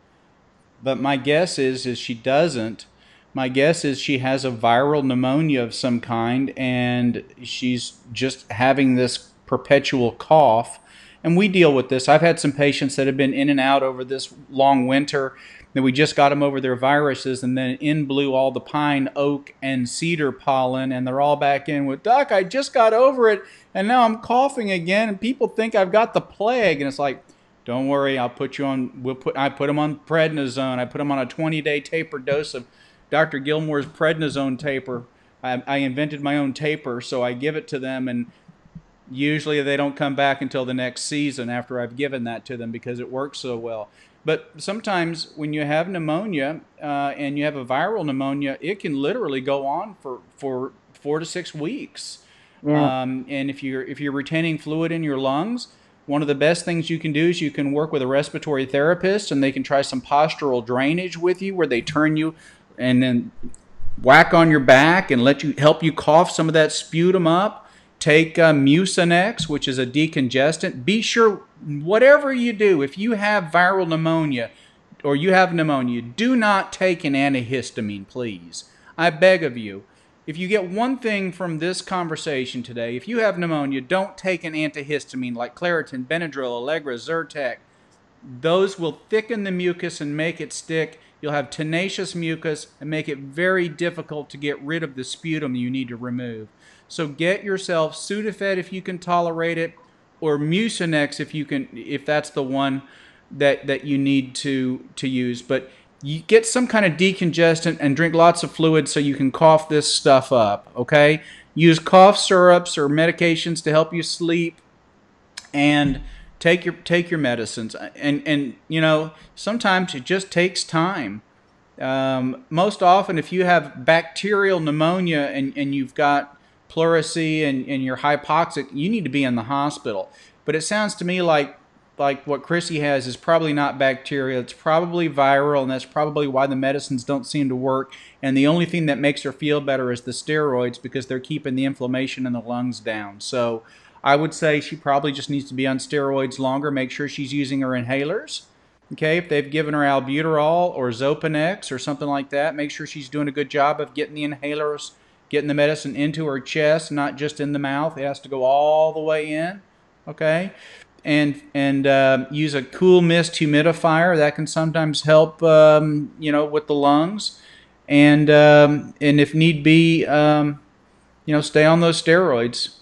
But my guess is she doesn't. My guess is she has a viral pneumonia of some kind and she's just having this perpetual cough. And we deal with this. I've had some patients that have been in and out over this long winter that we just got them over their viruses, and then in blew all the pine, oak, and cedar pollen, and they're all back in with, Doc, I just got over it and now I'm coughing again and people think I've got the plague. And it's like, don't worry, I'll put you on, I put them on prednisone. I put them on a 20-day taper dose of Dr. Gilmore's prednisone taper. I invented my own taper, so I give it to them, and usually they don't come back until the next season after I've given that to them because it works so well. But sometimes when you have pneumonia and you have a viral pneumonia, it can literally go on for 4 to 6 weeks. Yeah. And if you're retaining fluid in your lungs, one of the best things you can do is you can work with a respiratory therapist, and they can try some postural drainage with you where they turn you and then whack on your back and help you cough some of that sputum up. Take Mucinex, which is a decongestant. Be sure, whatever you do, if you have viral pneumonia or you have pneumonia, do not take an antihistamine, please. I beg of you. if you get one thing from this conversation today, if you have pneumonia, don't take an antihistamine like Claritin, Benadryl, Allegra, Zyrtec. Those will thicken the mucus and make it stick. You'll have tenacious mucus and make it very difficult to get rid of the sputum you need to remove. So get yourself Sudafed if you can tolerate it, or Mucinex if that's the one that you need to use. But you get some kind of decongestant and drink lots of fluid so you can cough this stuff up, okay? Use cough syrups or medications to help you sleep, and take your medicines. And you know, sometimes it just takes time. Most often, if you have bacterial pneumonia and you've got pleurisy and you're hypoxic, you need to be in the hospital. But it sounds to me like what Chrissy has is probably not bacterial. It's probably viral, and that's probably why the medicines don't seem to work. And the only thing that makes her feel better is the steroids, because they're keeping the inflammation in the lungs down. So I would say she probably just needs to be on steroids longer. Make sure she's using her inhalers. Okay, if they've given her albuterol or Xopenex or something like that, make sure she's doing a good job of getting the inhalers, getting the medicine into her chest, not just in the mouth. It has to go all the way in. Okay, and use a cool mist humidifier. That can sometimes help, you know, with the lungs. And if need be, you know, stay on those steroids.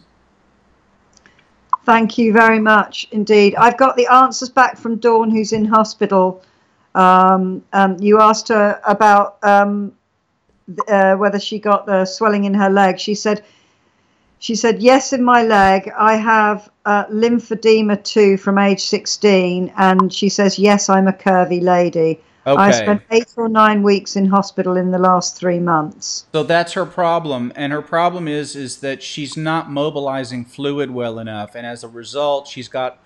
Thank you very much indeed. I've got the answers back from Dawn, who's in hospital. You asked her about whether she got the swelling in her leg. She said, yes, in my leg. I have lymphedema too from age 16. And she says, yes, I'm a curvy lady. Okay. I spent 8 or 9 weeks in hospital in the last 3 months. So that's her problem. And her problem is that she's not mobilizing fluid well enough. And as a result, she's got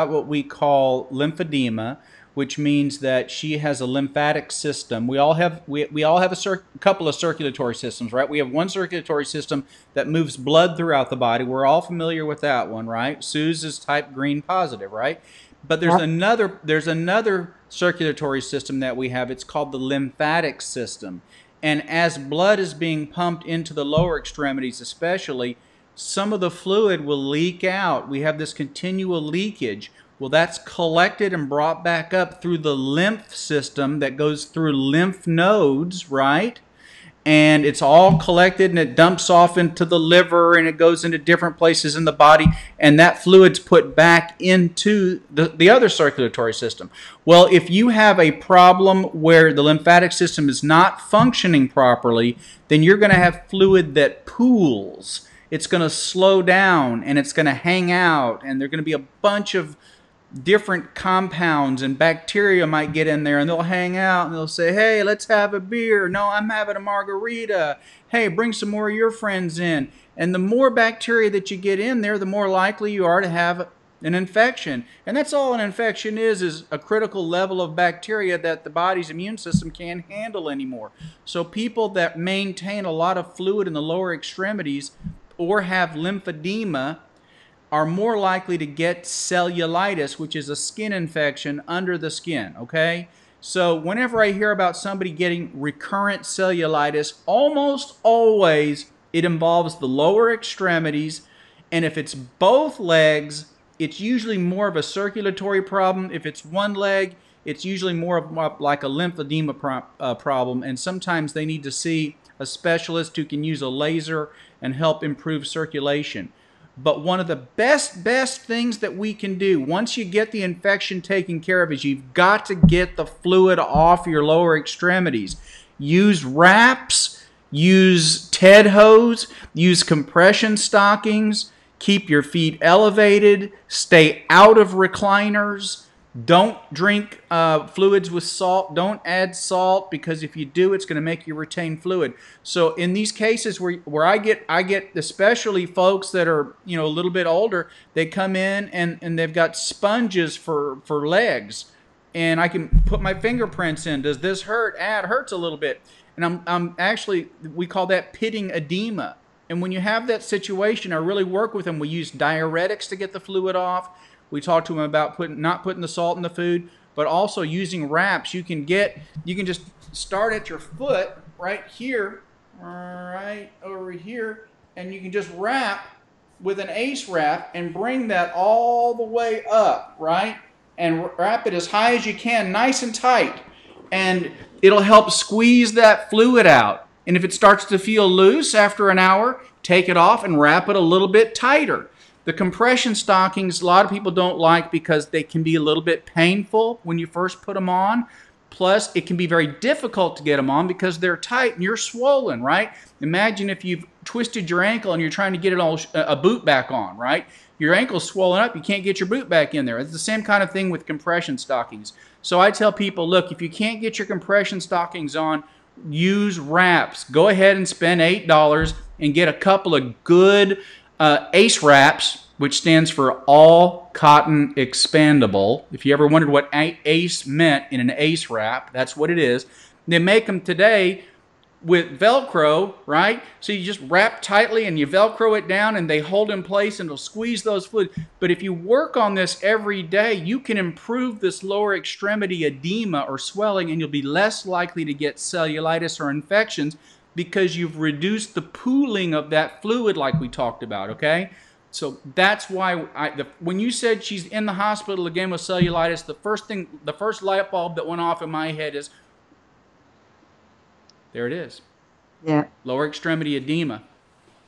what we call lymphedema, which means that she has a lymphatic system. We all have a couple of circulatory systems, right? We have one circulatory system that moves blood throughout the body. We're all familiar with that one, right? Sue's is type green positive, right? But there's another circulatory system that we have. It's called the lymphatic system. And as blood is being pumped into the lower extremities especially, some of the fluid will leak out. We have this continual leakage. Well, that's collected and brought back up through the lymph system that goes through lymph nodes, right? And it's all collected and it dumps off into the liver and it goes into different places in the body, and that fluid's put back into the other circulatory system. Well, if you have a problem where the lymphatic system is not functioning properly, then you're going to have fluid that pools. It's going to slow down and it's going to hang out, and there are going to be a bunch of different compounds, and bacteria might get in there and they'll hang out and they'll say, hey, let's have a beer. No, I'm having a margarita. Hey, bring some more of your friends in. And the more bacteria that you get in there, the more likely you are to have an infection. And that's all an infection is a critical level of bacteria that the body's immune system can't handle anymore. So people that maintain a lot of fluid in the lower extremities or have lymphedema are more likely to get cellulitis, which is a skin infection under the skin, okay? So whenever I hear about somebody getting recurrent cellulitis, almost always it involves the lower extremities, and if it's both legs, it's usually more of a circulatory problem. If it's one leg, it's usually more of like a lymphedema problem, and sometimes they need to see a specialist who can use a laser and help improve circulation. But one of the best things that we can do once you get the infection taken care of is you've got to get the fluid off your lower extremities. Use wraps, use TED hose, use compression stockings, keep your feet elevated, stay out of recliners. Don't drink fluids with salt. Don't add salt, because if you do, it's going to make you retain fluid. So in these cases where I get especially folks that are, you know, a little bit older, they come in and they've got sponges for legs, and I can put my fingerprints in. Does this hurt? It hurts a little bit. And I'm actually, we call that pitting edema. And when you have that situation, I really work with them. We use diuretics to get the fluid off. We talked to them about not putting the salt in the food, but also using wraps. You can just start at your foot right here, right over here, and you can just wrap with an ace wrap and bring that all the way up, right? And wrap it as high as you can, nice and tight. And it'll help squeeze that fluid out. And if it starts to feel loose after an hour, take it off and wrap it a little bit tighter. The compression stockings, a lot of people don't like because they can be a little bit painful when you first put them on. Plus, it can be very difficult to get them on because they're tight and you're swollen, right? Imagine if you've twisted your ankle and you're trying to get a boot back on, right? Your ankle's swollen up, you can't get your boot back in there. It's the same kind of thing with compression stockings. So I tell people, look, if you can't get your compression stockings on, use wraps. Go ahead and spend $8 and get a couple of good ACE wraps, which stands for All Cotton Expandable. If you ever wondered what ACE meant in an ACE wrap, that's what it is. They make them today with Velcro, right? So you just wrap tightly and you Velcro it down and they hold in place and it'll squeeze those fluids. But if you work on this every day, you can improve this lower extremity edema or swelling, and you'll be less likely to get cellulitis or infections because you've reduced the pooling of that fluid like we talked about, okay? So that's why when you said she's in the hospital again with cellulitis, the first light bulb that went off in my head is, there it is. Yeah. Lower extremity edema.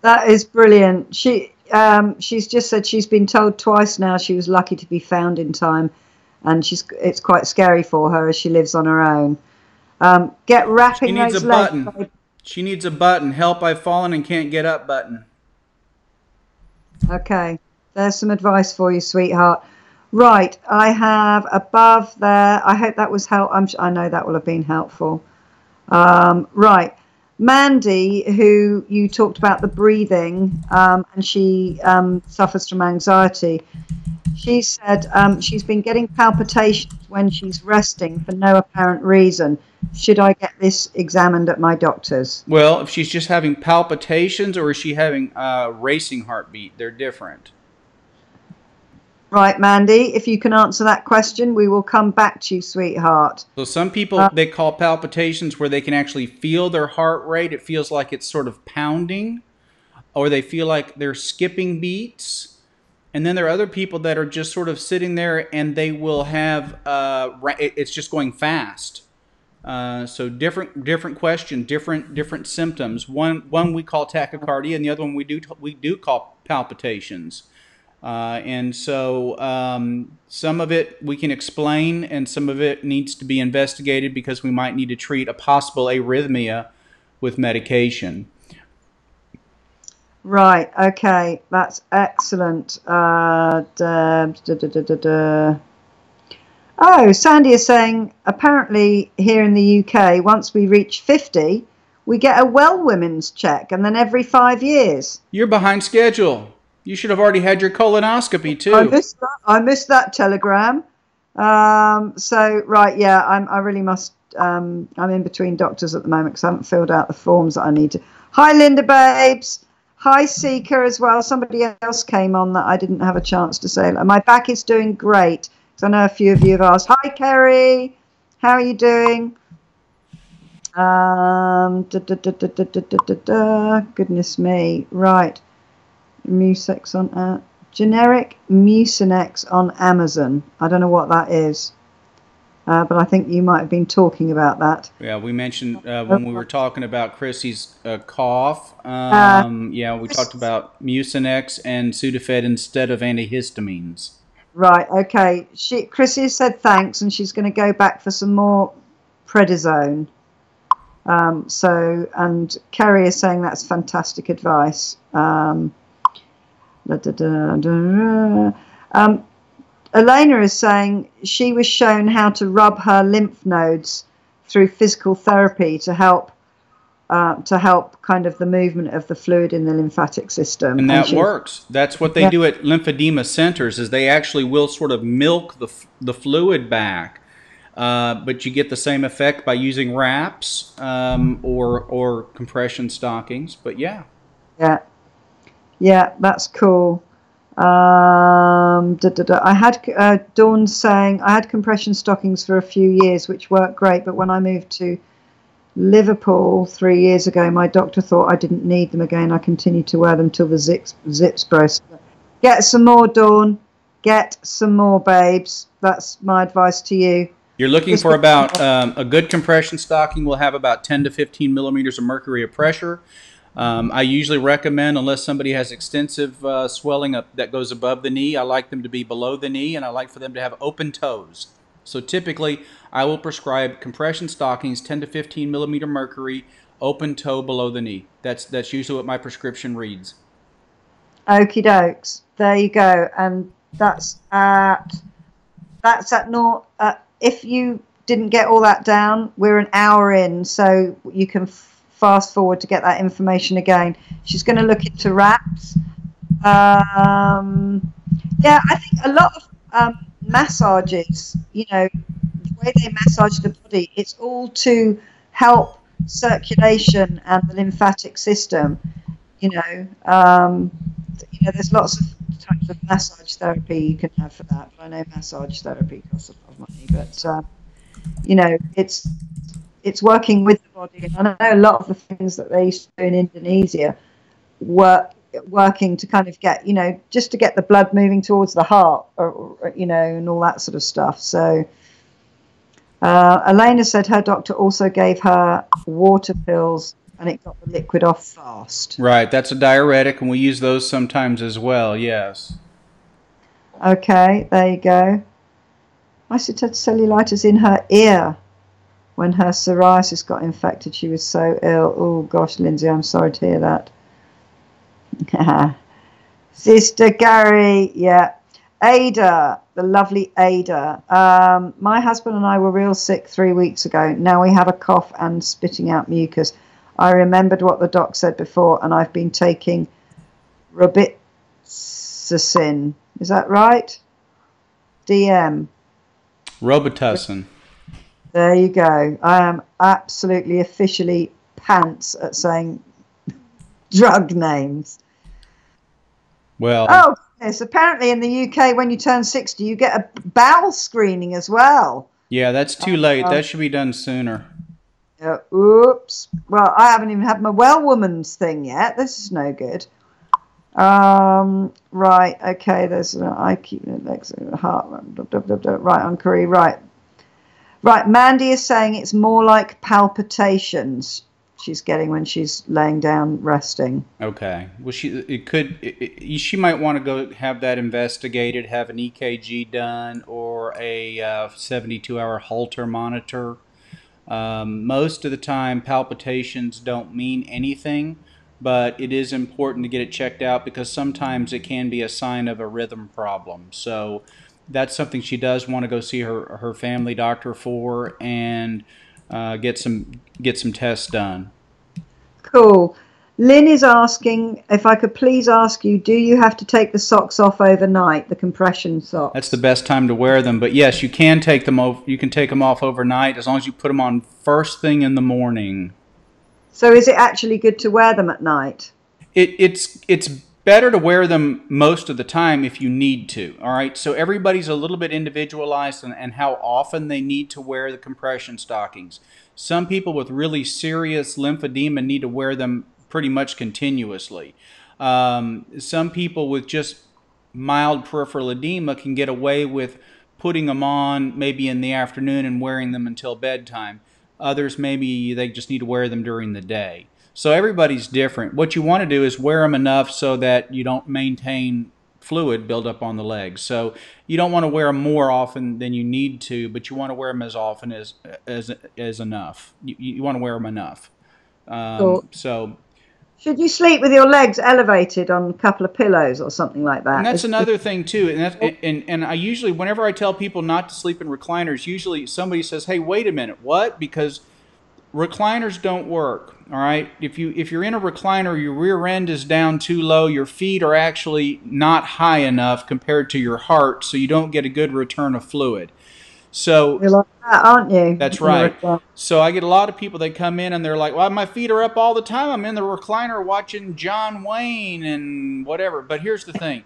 That is brilliant. She's just said she's been told twice now she was lucky to be found in time, and it's quite scary for her as she lives on her own. Get wrapping those legs. She needs a button. Help, I've fallen and can't get up button. Okay. There's some advice for you, sweetheart. Right. I have above there. I hope that was helpful. I know that will have been helpful. Right. Mandy, who you talked about the breathing, and she suffers from anxiety. She said she's been getting palpitations when she's resting for no apparent reason. Should I get this examined at my doctor's? Well, if she's just having palpitations or is she having racing heartbeat, they're different. Right, Mandy, if you can answer that question, we will come back to you, sweetheart. So some people, they call palpitations where they can actually feel their heart rate. It feels like it's sort of pounding, or they feel like they're skipping beats. And then there are other people that are just sort of sitting there and they will have, it's just going fast. So different question, different symptoms. One we call tachycardia, and the other one we do call palpitations. And so some of it we can explain, and some of it needs to be investigated because we might need to treat a possible arrhythmia with medication. Right. Okay. That's excellent. Oh, Sandy is saying apparently here in the UK, once we reach 50, we get a well women's check, and then every 5 years. You're behind schedule. You should have already had your colonoscopy too. I missed that telegram. So right, yeah, I really must. I'm in between doctors at the moment because I haven't filled out the forms that I need to. Hi, Linda Babes. Hi, Seeker as well. Somebody else came on that I didn't have a chance to say. My back is doing great. So I know a few of you have asked. Hi, Kerry. How are you doing? Goodness me. Right. Mucinex on generic Mucinex on Amazon. I don't know what that is, but I think you might have been talking about that. Yeah, we mentioned when we were talking about Chrissy's cough. Yeah, we talked about Mucinex and Sudafed instead of antihistamines. Right. Okay. Chrissy said thanks, and she's going to go back for some more prednisone. And Kerry is saying that's fantastic advice. Elena is saying she was shown how to rub her lymph nodes through physical therapy to help kind of the movement of the fluid in the lymphatic system. And that works. That's what they do at lymphedema centers, is they actually will sort of milk the fluid back. But you get the same effect by using wraps or compression stockings. But yeah. Yeah, that's cool. I had Dawn saying I had compression stockings for a few years, which worked great. But when I moved to Liverpool 3 years ago. My doctor thought I didn't need them again. I continued to wear them till the zips burst. Get some more, Dawn. Get some more, babes. That's my advice to you. You're looking for about a good compression stocking will have about 10 to 15 millimeters of mercury of pressure. I usually recommend, unless somebody has extensive swelling up that goes above the knee, I like them to be below the knee, and I like for them to have open toes. So typically, I will prescribe compression stockings, 10 to 15 millimeter mercury, open toe below the knee. That's usually what my prescription reads. Okie dokes. There you go. And that's at naught. If you didn't get all that down, we're an hour in, so you can fast forward to get that information again. She's going to look into wraps. Yeah, I think a lot of massages, you know, the way they massage the body, it's all to help circulation and the lymphatic system. You know, there's lots of types of massage therapy you can have for that. But I know massage therapy costs a lot of money, but you know, it's working with the body. And I know a lot of the things that they used to do in Indonesia working to kind of get, you know, just to get the blood moving towards the heart, or you know, and all that sort of stuff. So Elena said her doctor also gave her water pills, and it got the liquid off fast. Right, that's a diuretic, and we use those sometimes as well, yes. Okay, there you go. My sister had cellulitis in her ear when her psoriasis got infected. She was so ill. Oh, gosh, Lindsay, I'm sorry to hear that. Sister Gary, yeah. Ada, the lovely Ada. My husband and I were real sick 3 weeks ago. Now we have a cough and spitting out mucus. I remembered what the doc said before, and I've been taking Robitussin. Is that right? DM. Robitussin. There you go. I am absolutely officially pants at saying drug names. Well. Oh, goodness. Apparently in the UK, when you turn 60, you get a bowel screening as well. Yeah, that's too late. That should be done sooner. Oops. Well, I haven't even had my well woman's thing yet. This is no good. Right. Okay. There's I keep the legs heart. Right on Curry. Right. Mandy is saying it's more like palpitations she's getting when she's laying down resting. Okay. Well, she might want to go have that investigated, have an EKG done, or a 72-hour Holter monitor. Most of the time, palpitations don't mean anything, but it is important to get it checked out because sometimes it can be a sign of a rhythm problem. So that's something she does want to go see her family doctor for, and get some tests done. Cool. Lynn is asking if I could please ask you, do you have to take the socks off overnight, the compression socks? That's the best time to wear them, but yes, you can take them off. You can take them off overnight as long as you put them on first thing in the morning. So is it actually good to wear them at night? It's better to wear them most of the time if you need to. All right, so everybody's a little bit individualized and how often they need to wear the compression stockings. Some people with really serious lymphedema need to wear them pretty much continuously. Some people with just mild peripheral edema can get away with putting them on maybe in the afternoon and wearing them until bedtime. Others, maybe they just need to wear them during the day. So everybody's different. What you want to do is wear them enough so that you don't maintain fluid buildup on the legs. So you don't want to wear them more often than you need to, but you want to wear them as often as enough. You want to wear them enough. Cool. So should you sleep with your legs elevated on a couple of pillows or something like that? And that's another thing too. And I usually, whenever I tell people not to sleep in recliners, usually somebody says, "Hey, wait a minute, what?" Because recliners don't work. All right. If you're in a recliner, your rear end is down too low. Your feet are actually not high enough compared to your heart, so you don't get a good return of fluid. So you're like that, aren't you? That's right. So I get a lot of people that come in and they're like, "Well, my feet are up all the time. I'm in the recliner watching John Wayne and whatever." But here's the thing: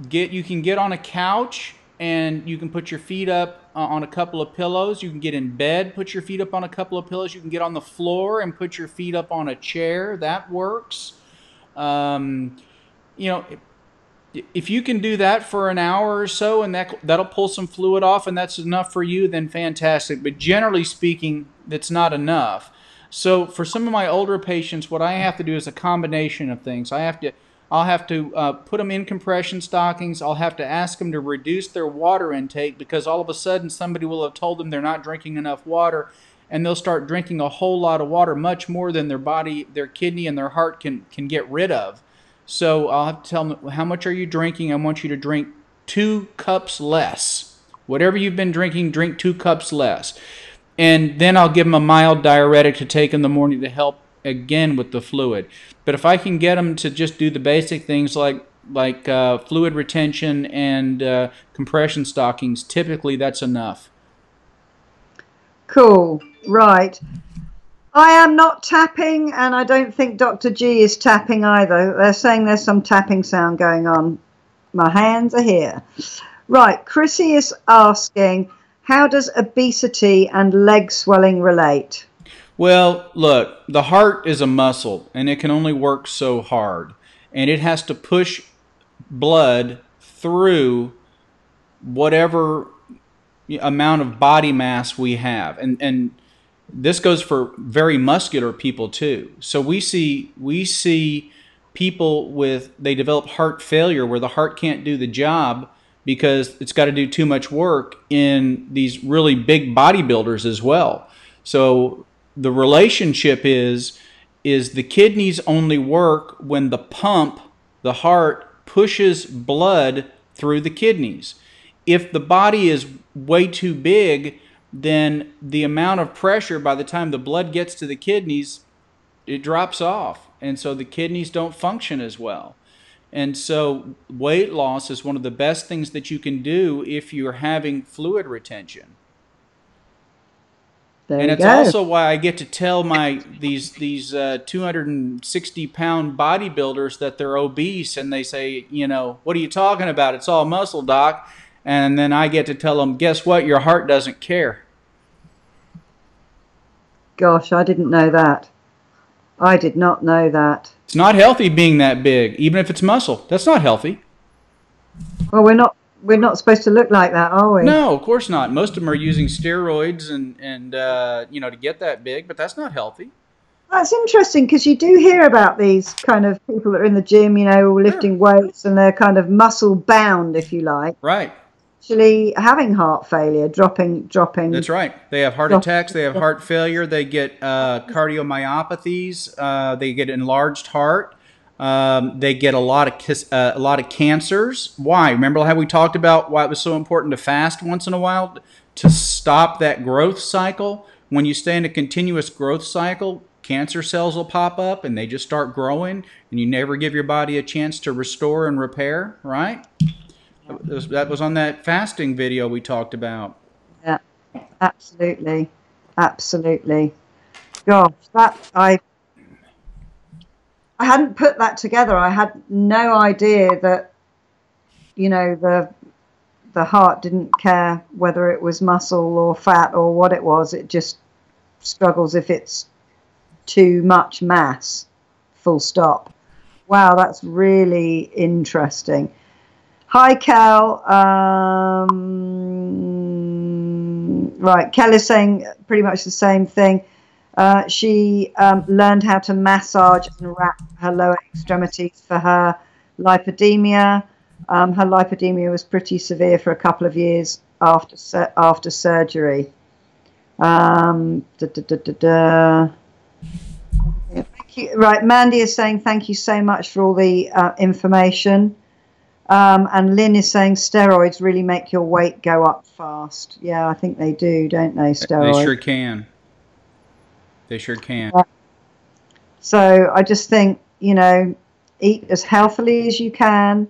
you can get on a couch and you can put your feet up on a couple of pillows. You can get in bed, put your feet up on a couple of pillows. You can get on the floor and put your feet up on a chair. That works. You know, if you can do that for an hour or so and that'll pull some fluid off and that's enough for you, then fantastic. But generally speaking, that's not enough. So for some of my older patients, what I have to do is a combination of things. I'll have to put them in compression stockings. I'll have to ask them to reduce their water intake because all of a sudden somebody will have told them they're not drinking enough water, and they'll start drinking a whole lot of water, much more than their body, their kidney, and their heart can get rid of. So I'll have to tell them, how much are you drinking? I want you to drink 2 cups less. Whatever you've been drinking, drink 2 cups less. And then I'll give them a mild diuretic to take in the morning to help again with the fluid. But if I can get them to just do the basic things like fluid retention and compression stockings, typically that's enough. Cool. Right. I am not tapping, and I don't think Dr. G is tapping either. They're saying there's some tapping sound going on. My hands are here. Right. Chrissy is asking, how does obesity and leg swelling relate? Well, look, the heart is a muscle, and it can only work so hard. And it has to push blood through whatever amount of body mass we have. And this goes for very muscular people too. So we see people they develop heart failure where the heart can't do the job because it's got to do too much work in these really big bodybuilders as well. So the relationship is the kidneys only work when the heart pushes blood through the kidneys. If the body is way too big, then the amount of pressure by the time the blood gets to the kidneys, it drops off. And so the kidneys don't function as well. And so weight loss is one of the best things that you can do if you're having fluid retention. And it's also why I get to tell these 260-pound bodybuilders that they're obese, and they say, what are you talking about? It's all muscle, doc. And then I get to tell them, guess what? Your heart doesn't care. Gosh, I didn't know that. I did not know that. It's not healthy being that big, even if it's muscle. That's not healthy. Well, we're not supposed to look like that, are we? No, of course not. Most of them are using steroids and to get that big, but that's not healthy. That's interesting because you do hear about these kind of people that are in the gym, lifting weights, and they're kind of muscle bound, if you like. Right. Actually having heart failure, dropping. That's right. They have heart attacks. They have heart failure. They get cardiomyopathies. They get enlarged heart. They get a lot of cancers. Why? Remember how we talked about why it was so important to fast once in a while to stop that growth cycle? When you stay in a continuous growth cycle, cancer cells will pop up and they just start growing, and you never give your body a chance to restore and repair, right? That was on that fasting video we talked about. Yeah, absolutely. Absolutely. Gosh, I hadn't put that together. I had no idea that, the heart didn't care whether it was muscle or fat or what it was. It just struggles if it's too much mass, full stop. Wow, that's really interesting. Hi, Kel. Right, Kel is saying pretty much the same thing. She learned how to massage and wrap her lower extremities for her lipodemia. Her lipodemia was pretty severe for a couple of years after surgery. Thank you. Right, Mandy is saying thank you so much for all the information. And Lynn is saying steroids really make your weight go up fast. Yeah, I think they do, don't they, steroids? They sure can. They sure can. So I just think, eat as healthily as you can.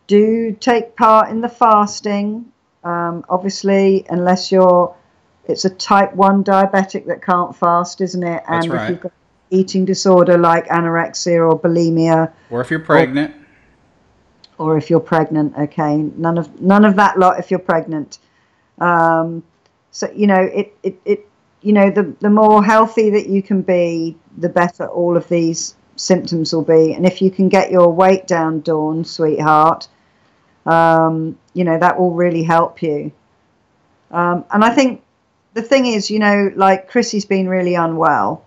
Do take part in the fasting. Obviously, unless it's a type 1 diabetic that can't fast, isn't it? And That's right. If you've got an eating disorder like anorexia or bulimia. Or if you're pregnant. or if you're pregnant. Okay, none of that lot if you're pregnant. So the more healthy that you can be, the better all of these symptoms will be. And if you can get your weight down, Dawn, sweetheart, that will really help you. And I think the thing is, like Chrissy's been really unwell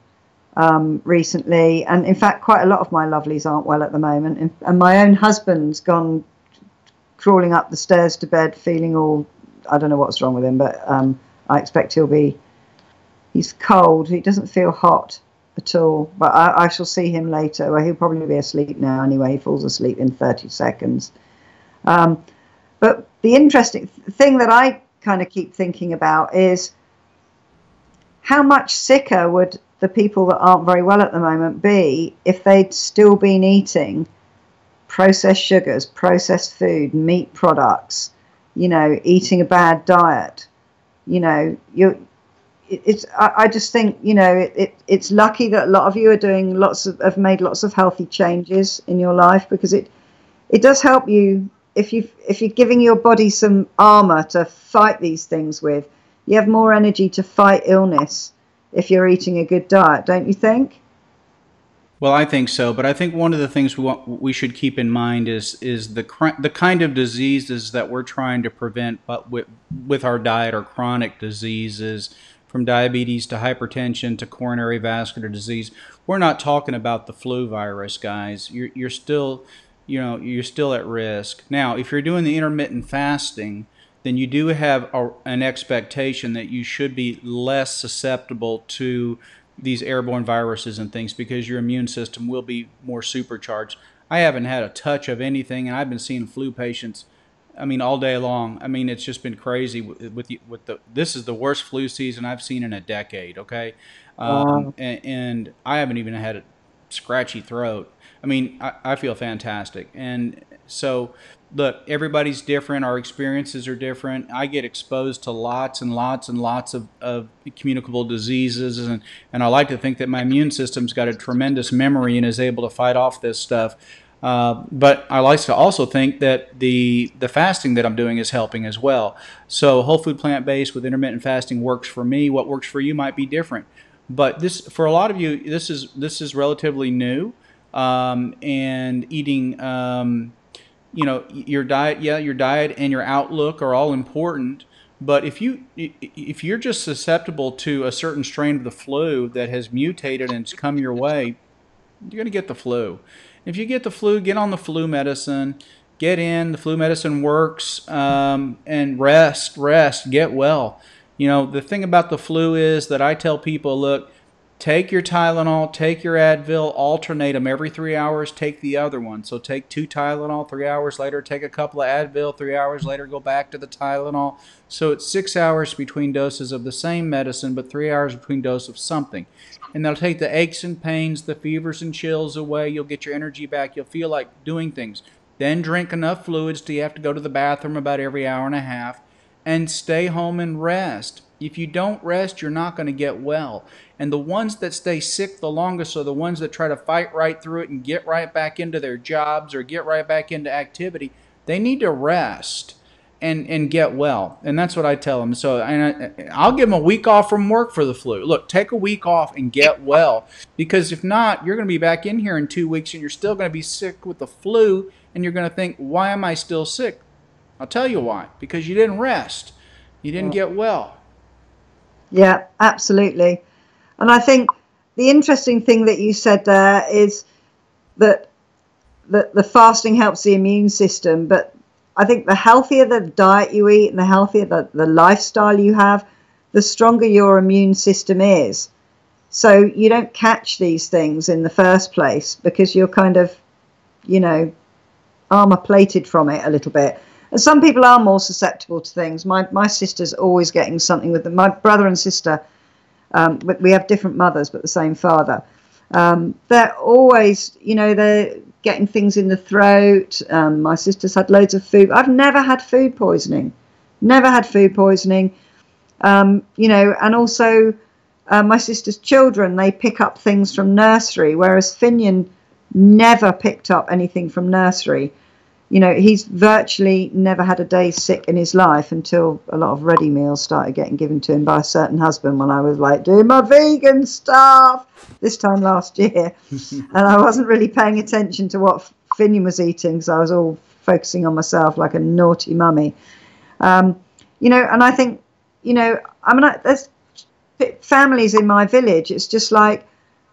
recently, and in fact quite a lot of my lovelies aren't well at the moment, and my own husband's gone crawling up the stairs to bed feeling all, I don't know what's wrong with him, but I expect he's cold. He doesn't feel hot at all, but I shall see him later. Well, he'll probably be asleep now anyway. He falls asleep in 30 seconds. But the interesting thing that I kind of keep thinking about is how much sicker would the people that aren't very well at the moment be if they'd still been eating processed sugars, processed food, meat products, eating a bad diet. I just think, it's lucky that a lot of you are doing have made lots of healthy changes in your life, because it does help you if you're giving your body some armor to fight these things with. You have more energy to fight illness if you're eating a good diet, don't you think? Well, I think so, but I think one of the things we should keep in mind is the kind of diseases that we're trying to prevent, but with our diet, are chronic diseases, from diabetes to hypertension to coronary vascular disease. We're not talking about the flu virus, guys. You're still at risk. Now, if you're doing the intermittent fasting, then you do have an expectation that you should be less susceptible to these airborne viruses and things, because your immune system will be more supercharged. I haven't had a touch of anything, and I've been seeing flu patients, all day long. It's just been crazy this is the worst flu season I've seen in a decade, okay? Wow. And I haven't even had a scratchy throat. I feel fantastic. And so, look, everybody's different. Our experiences are different. I get exposed to lots and lots and lots of communicable diseases, and I like to think that my immune system's got a tremendous memory and is able to fight off this stuff. But I like to also think that the fasting that I'm doing is helping as well. So whole food plant-based with intermittent fasting works for me. What works for you might be different. But this, for a lot of you, this is relatively new. And eating, your diet and your outlook are all important. But if you're just susceptible to a certain strain of the flu that has mutated and it's come your way, you're going to get the flu. If you get the flu, get on the flu medicine. The flu medicine works, and rest, get well. The thing about the flu is that I tell people, look, take your Tylenol, take your Advil, alternate them every 3 hours, take the other one. So take 2 Tylenol, 3 hours later, take a couple of Advil, 3 hours later, go back to the Tylenol. So it's 6 hours between doses of the same medicine, but 3 hours between doses of something. And that'll take the aches and pains, the fevers and chills away. You'll get your energy back. You'll feel like doing things. Then drink enough fluids till you have to go to the bathroom about every hour and a half, and stay home and rest. If you don't rest, you're not going to get well. And the ones that stay sick the longest are the ones that try to fight right through it and get right back into their jobs or get right back into activity. They need to rest and get well. And that's what I tell them. So I'll give them a week off from work for the flu. Look, take a week off and get well. Because if not, you're going to be back in here in 2 weeks and you're still going to be sick with the flu. And you're going to think, why am I still sick? I'll tell you why. Because you didn't rest. You didn't get well. Yeah, absolutely. And I think the interesting thing that you said there is that the fasting helps the immune system. But I think the healthier the diet you eat and the healthier the lifestyle you have, the stronger your immune system is. So you don't catch these things in the first place because you're kind of, armor plated from it a little bit. And some people are more susceptible to things. My sister's always getting something with them. My brother and sister, we have different mothers but the same father. They're always, they're getting things in the throat. My sister's had loads of food. I've never had food poisoning. And also my sister's children, they pick up things from nursery, whereas Finian never picked up anything from nursery. you know, he's virtually never had a day sick in his life until a lot of ready meals started getting given to him by a certain husband when I was like doing my vegan stuff this time last year. And I wasn't really paying attention to what Finian was eating because I was all focusing on myself like a naughty mummy. You know, and I think, you know, I mean, there's families in my village. It's just like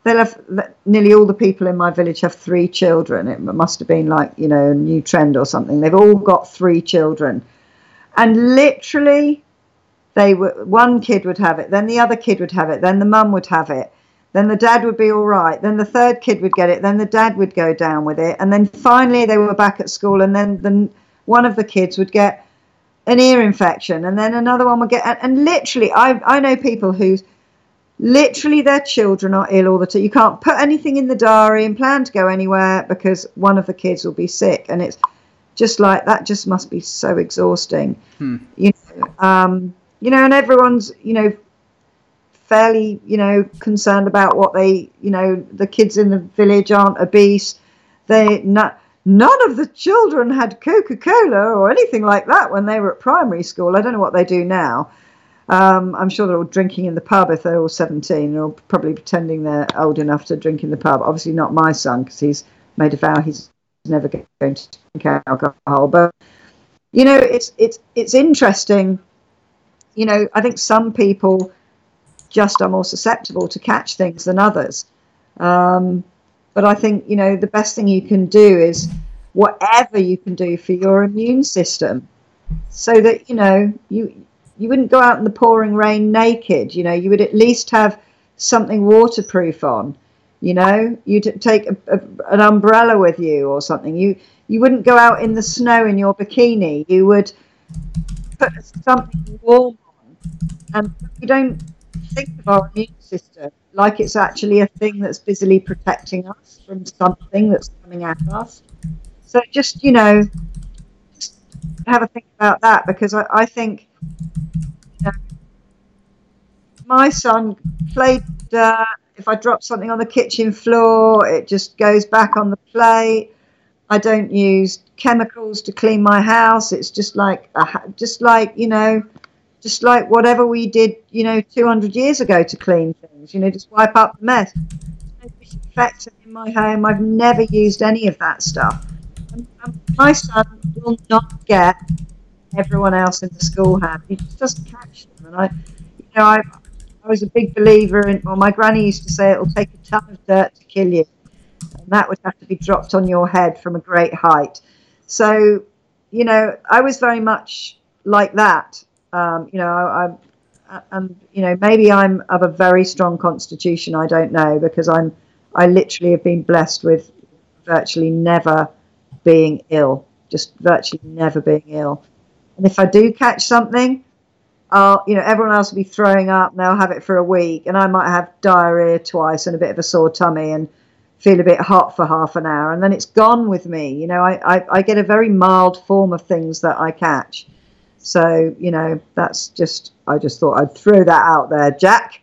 they'll have, nearly all the people in my village have 3 children. It must have been like, you know, a new trend or something. They've all got 3 children. And literally, one kid would have it, then the other kid would have it, then the mum would have it, then the dad would be all right, then the third kid would get it, then the dad would go down with it, and then finally they were back at school, and then one of the kids would get an ear infection, and then another one would get, and literally, I know people who literally their children are ill all the time. You can't put anything in the diary and plan to go anywhere because one of the kids will be sick, and it's just like that. Just must be so exhausting, you know. And everyone's, you know, fairly, you know, concerned about what they, you know, the kids in the village aren't obese. None of the children had Coca-Cola or anything like that when they were at primary school. I don't know what they do now. I'm sure they're all drinking in the pub if they're all 17, or probably pretending they're old enough to drink in the pub. Obviously not my son, because he's made a vow he's never going to drink alcohol. But, you know, it's interesting. You know, I think some people just are more susceptible to catch things than others. But I think, you know, the best thing you can do is whatever you can do for your immune system, so that, you know, you wouldn't go out in the pouring rain naked. You know, you would at least have something waterproof on. You know, you'd take an umbrella with you or something. You wouldn't go out in the snow in your bikini. You would put something warm on. And we don't think of our immune system like it's actually a thing that's busily protecting us from something that's coming at us. So just, you know, just have a think about that, because I think, you know, my son played dirt. If I drop something on the kitchen floor, it just goes back on the plate. I don't use chemicals to clean my house. It's just like, you know, just like whatever we did, you know, 200 years ago to clean things, you know, just wipe up the mess. There's no disinfectant in my home. I've never used any of that stuff. And my son will not get everyone else in the school have. He just doesn't catch them. And I was a big believer in, well, my granny used to say it'll take a ton of dirt to kill you. And that would have to be dropped on your head from a great height. So, you know, I was very much like that. You know, and you know, maybe I'm of a very strong constitution. I don't know, because I literally have been blessed with virtually never being ill, just virtually never being ill. And if I do catch something, you know, everyone else will be throwing up and they'll have it for a week, and I might have diarrhea twice and a bit of a sore tummy and feel a bit hot for half an hour, and then it's gone with me. You know, I get a very mild form of things that I catch. So, you know, that's just, I just thought I'd throw that out there, Jack,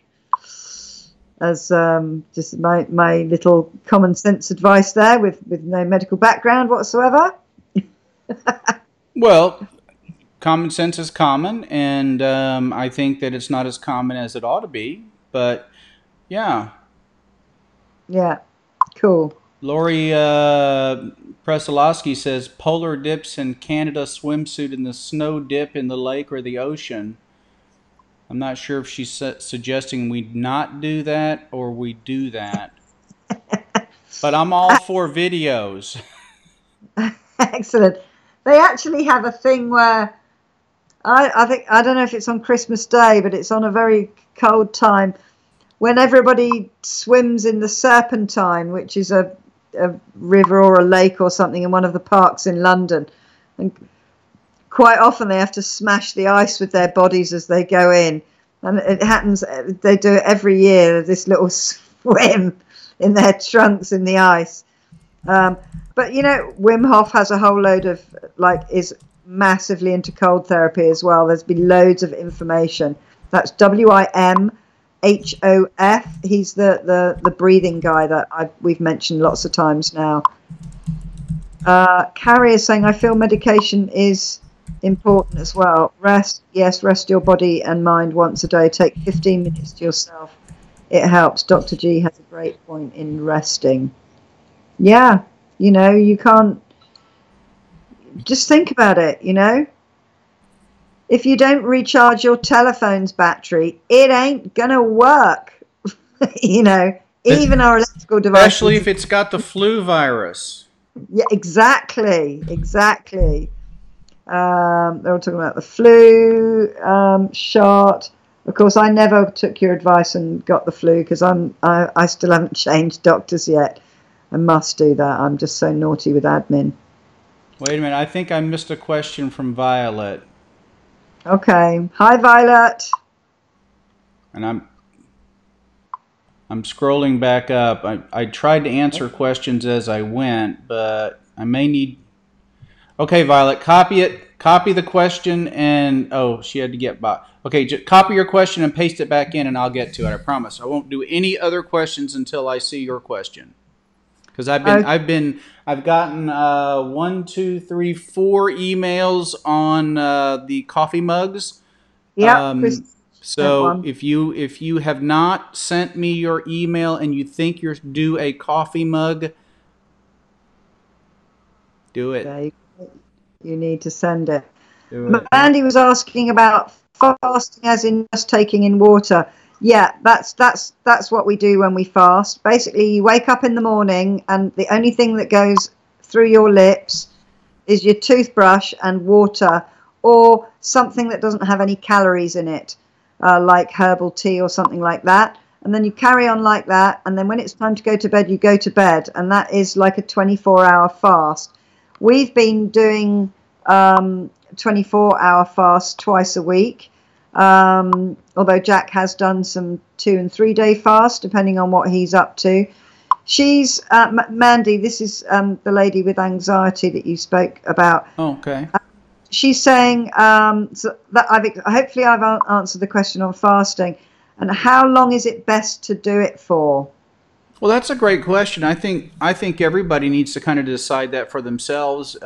as just my little common sense advice there with no medical background whatsoever. Well, common sense is common, and I think that it's not as common as it ought to be, but yeah. Yeah, cool. Lori Presolowski says, polar dips in Canada swimsuit in the snow dip in the lake or the ocean. I'm not sure if she's suggesting we not do that or we do that. But I'm all for videos. Excellent. They actually have a thing where I think, I don't know if it's on Christmas Day, but it's on a very cold time when everybody swims in the Serpentine, which is a river or a lake or something in one of the parks in London. And quite often they have to smash the ice with their bodies as they go in. And it happens, they do it every year, this little swim in their trunks in the ice. But, you know, Wim Hof has a whole load of, like, is massively into cold therapy as well. There's been loads of information. That's WIMHOF. He's the breathing guy that we've mentioned lots of times now. Carrie is saying, I feel medication is important as well. Rest, yes, rest your body and mind once a day. Take 15 minutes to yourself. It helps. Dr. G has a great point in resting. Yeah, you know, you can't, just think about it, you know. If you don't recharge your telephone's battery, it ain't gonna work. You know, even our electrical devices. Especially if it's got the flu virus. Yeah, exactly. They're all talking about the flu shot. Of course, I never took your advice and got the flu because I still haven't changed doctors yet. I must do that. I'm just so naughty with admin. Wait a minute. I think I missed a question from Violet. Okay. Hi, Violet. And I'm scrolling back up. I tried to answer questions as I went, but I may need... Okay, Violet, copy it. Copy the question and... Oh, she had to get by. Okay, just copy your question and paste it back in and I'll get to it. I promise. I won't do any other questions until I see your question. Because I've gotten 1, 2, 3, 4 emails on the coffee mugs. Yeah. So if you have not sent me your email and you think you're due a coffee mug, do it. You need to send it. Mandy was asking about fasting, as in just taking in water. Yeah, that's what we do when we fast. Basically, you wake up in the morning and the only thing that goes through your lips is your toothbrush and water, or something that doesn't have any calories in it, like herbal tea or something like that. And then you carry on like that. And then when it's time to go to bed, you go to bed. And that is like a 24-hour fast. We've been doing 24-hour fast twice a week. Although Jack has done some 2- and 3-day fast, depending on what he's up to. She's Mandy. This is the lady with anxiety that you spoke about. Okay. She's saying so that hopefully I've answered the question on fasting. And how long is it best to do it for? Well, that's a great question. I think everybody needs to kind of decide that for themselves.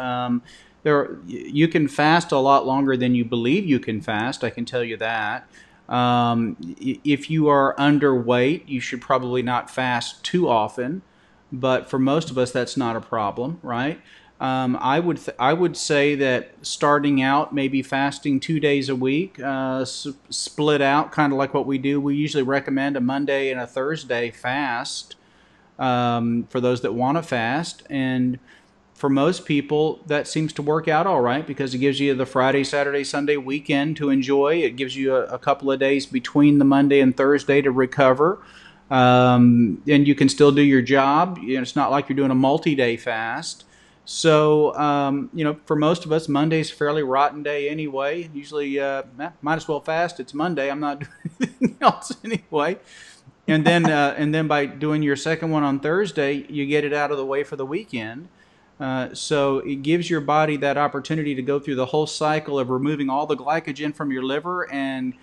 You can fast a lot longer than you believe you can fast. I can tell you that. If you are underweight, you should probably not fast too often. But for most of us, that's not a problem, right? I would say that starting out, maybe fasting 2 days a week, split out, kind of like what we do. We usually recommend a Monday and a Thursday fast for those that want to fast. And for most people, that seems to work out all right because it gives you the Friday, Saturday, Sunday weekend to enjoy. It gives you a couple of days between the Monday and Thursday to recover. And you can still do your job. You know, it's not like you're doing a multi-day fast. So, for most of us, Monday's a fairly rotten day anyway. Usually, might as well fast. It's Monday. I'm not doing anything else anyway. And then by doing your second one on Thursday, you get it out of the way for the weekend. So it gives your body that opportunity to go through the whole cycle of removing all the glycogen from your liver and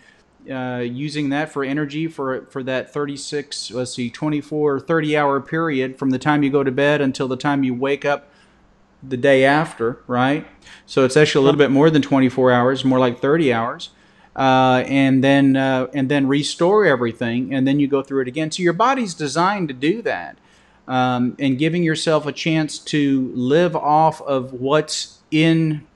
using that for energy for that 24, 30-hour period from the time you go to bed until the time you wake up the day after, right? So it's actually a little bit more than 24 hours, more like 30 hours. And then restore everything, and then you go through it again. So your body's designed to do that. And giving yourself a chance to live off of what's in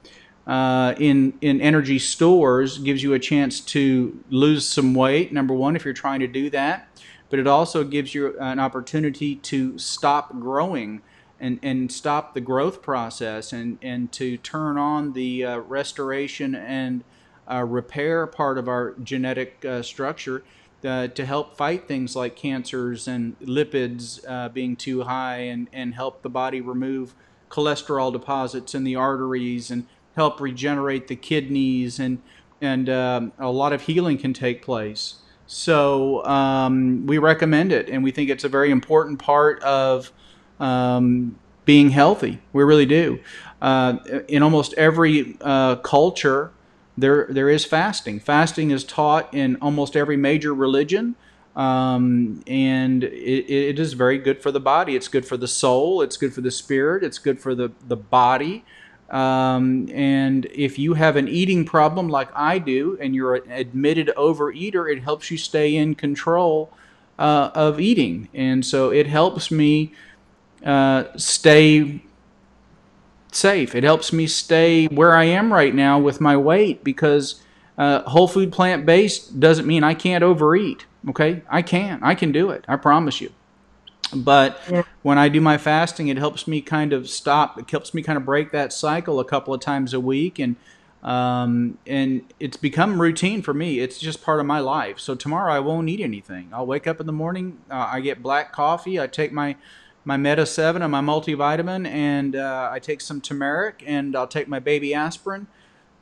energy stores gives you a chance to lose some weight, number one, if you're trying to do that. But it also gives you an opportunity to stop growing and stop the growth process and to turn on the restoration and repair part of our genetic structure to help fight things like cancers and lipids being too high and help the body remove cholesterol deposits in the arteries and help regenerate the kidneys and a lot of healing can take place. So we recommend it, and we think it's a very important part of being healthy. We really do. In almost every culture, there is fasting. Fasting is taught in almost every major religion. And it is very good for the body. It's good for the soul. It's good for the spirit. It's good for the body. And if you have an eating problem like I do, and you're an admitted overeater, it helps you stay in control of eating. And so it helps me stay safe. It helps me stay where I am right now with my weight, because whole food plant-based doesn't mean I can't overeat. Okay? I can do it. I promise you. But when I do my fasting, it helps me kind of stop. It helps me kind of break that cycle a couple of times a week, and it's become routine for me. It's just part of my life. So tomorrow I won't eat anything. I'll wake up in the morning. I get black coffee. I take my Meta 7 and my multivitamin, and I take some turmeric, and I'll take my baby aspirin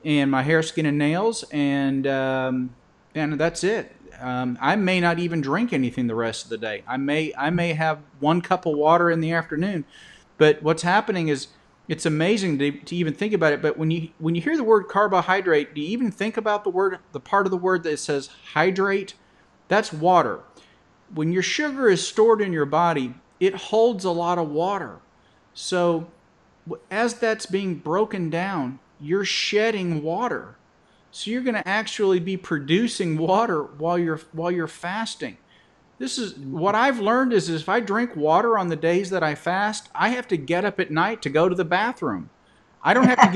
and my hair, skin, and nails, and that's it. I may not even drink anything the rest of the day. I may have 1 cup of water in the afternoon, but what's happening is, it's amazing to even think about it. But when you hear the word carbohydrate, do you even think about the part of the word that says hydrate? That's water. When your sugar is stored in your body, it holds a lot of water. So as that's being broken down, you're shedding water. So you're going to actually be producing water while you're fasting. This is what I've learned is if I drink water on the days that I fast, I have to get up at night to go to the bathroom. I don't have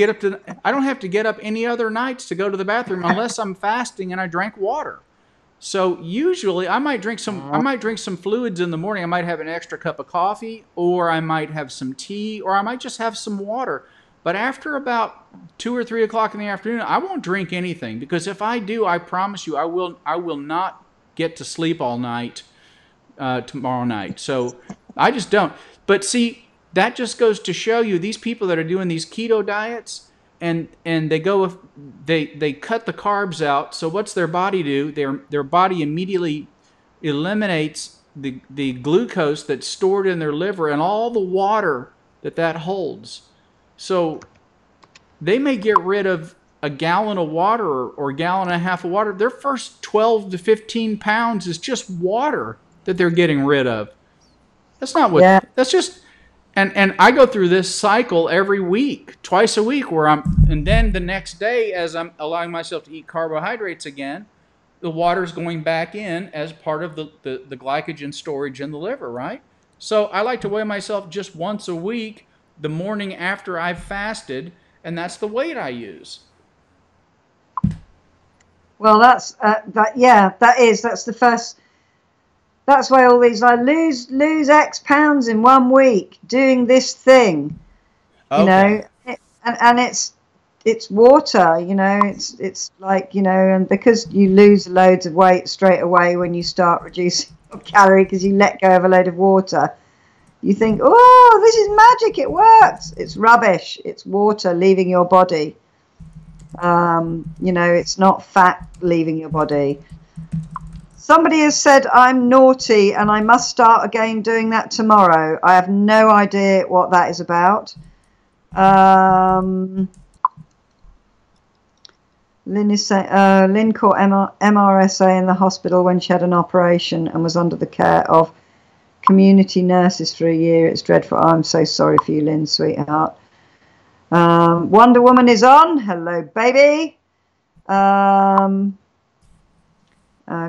to get up any other nights to go to the bathroom unless I'm fasting and I drank water. So usually I might drink some fluids in the morning. I might have an extra cup of coffee, or I might have some tea, or I might just have some water. But after about 2 or 3 o'clock in the afternoon, I won't drink anything, because if I do, I promise you, I will not get to sleep all night tomorrow night. So I just don't. But see, that just goes to show you these people that are doing these keto diets, and they cut the carbs out. So what's their body do? Their body immediately eliminates the glucose that's stored in their liver and all the water that holds. So they may get rid of a gallon of water or a gallon and a half of water. Their first 12 to 15 pounds is just water that they're getting rid of. That's not what, that's just, and I go through this cycle every week, twice a week, and then the next day, as I'm allowing myself to eat carbohydrates again, the water's going back in as part of the glycogen storage in the liver, right? So I like to weigh myself just once a week, the morning after I've fasted, and that's the weight I use. Well, that's the first. That's why all these, I lose X pounds in 1 week doing this thing, you know, and it's water, you know, it's like, you know, and because you lose loads of weight straight away when you start reducing your calorie because you let go of a load of water. You think, oh, this is magic, it works. It's rubbish. It's water leaving your body. You know, it's not fat leaving your body. Somebody has said I'm naughty and I must start again doing that tomorrow. I have no idea what that is about. Lynn is saying, Lynn caught MRSA in the hospital when she had an operation and was under the care of community nurses for a year. It's dreadful. Oh, I'm so sorry for you, Lynn, sweetheart. Wonder Woman is on. Hello, baby.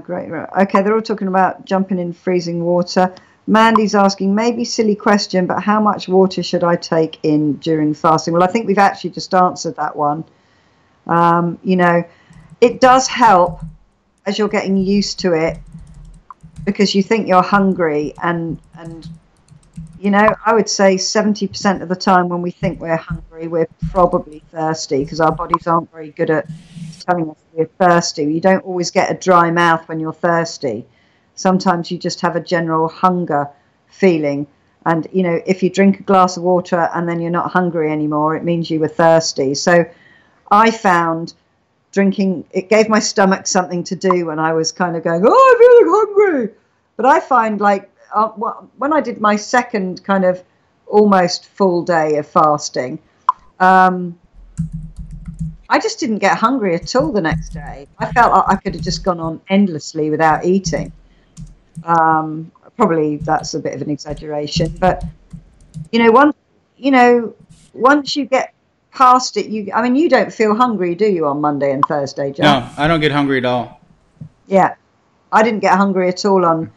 Great. Okay, they're all talking about jumping in freezing water. Mandy's asking, maybe silly question, but how much water should I take in during fasting? Well, I think we've actually just answered that one. You know, it does help as you're getting used to it, because you think you're hungry, and you know, I would say 70% of the time when we think we're hungry, we're probably thirsty, because our bodies aren't very good at telling us we're thirsty. You don't always get a dry mouth when you're thirsty. Sometimes you just have a general hunger feeling, and you know, if you drink a glass of water and then you're not hungry anymore, it means you were thirsty. So I found drinking, it gave my stomach something to do when I was kind of going, oh, I'm feeling hungry. But I find, like, when I did my second kind of almost full day of fasting, I just didn't get hungry at all the next day. I felt like I could have just gone on endlessly without eating. Probably that's a bit of an exaggeration, but once you get past it, I mean, you don't feel hungry, do you, on Monday and Thursday, Jack? No, I don't get hungry at all. Yeah, I didn't get hungry at all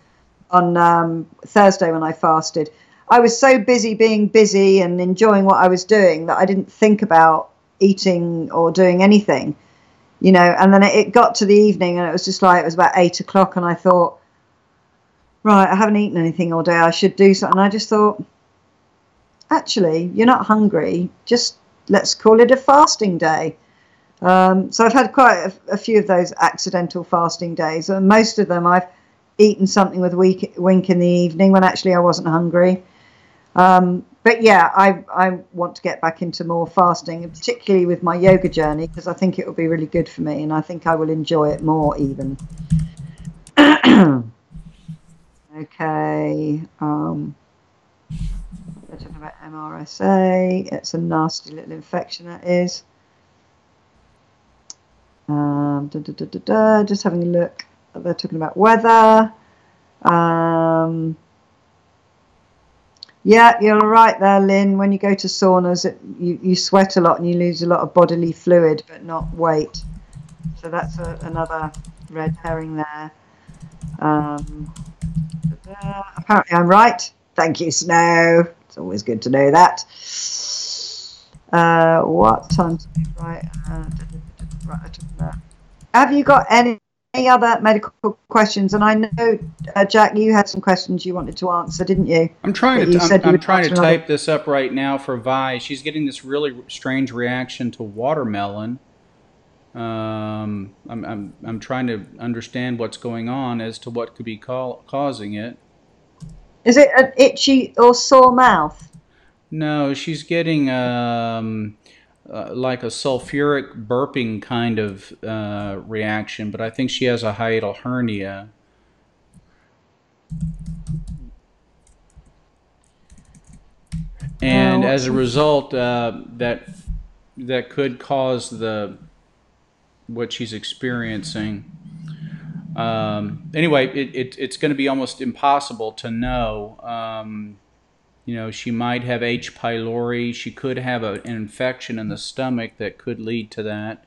on Thursday when I fasted. I was so busy being busy and enjoying what I was doing that I didn't think about eating or doing anything, and then it got to the evening and it was just like, it was about 8 o'clock and I thought, right, I haven't eaten anything all day, I should do something. I just thought, actually, you're not hungry, just let's call it a fasting day. So I've had quite a few of those accidental fasting days, and most of them I've eaten something with a wink in the evening when actually I wasn't hungry. But yeah, I want to get back into more fasting, and particularly with my yoga journey, because I think it will be really good for me, and I think I will enjoy it more even. Okay. They're talking about MRSA. It's a nasty little infection, that is. Just having a look. They're talking about weather. Yeah, you're right there, Lynn. When you go to saunas, you sweat a lot and you lose a lot of bodily fluid, but not weight. So that's another red herring there. Apparently I'm right. Thank you, Snow. It's always good to know that. What time to be right? Have you got any other medical questions? And I know, Jack, you had some questions you wanted to answer, didn't you? I'm trying to type this up right now for Vi. She's getting this really strange reaction to watermelon. I'm trying to understand what's going on as to what could be causing it. Is it an itchy or sore mouth? No, she's getting like a sulfuric burping kind of reaction, but I think she has a hiatal hernia. And as a result, that could cause what she's experiencing. Anyway, it's going to be almost impossible to know. She might have H. pylori. She could have an infection in the stomach that could lead to that.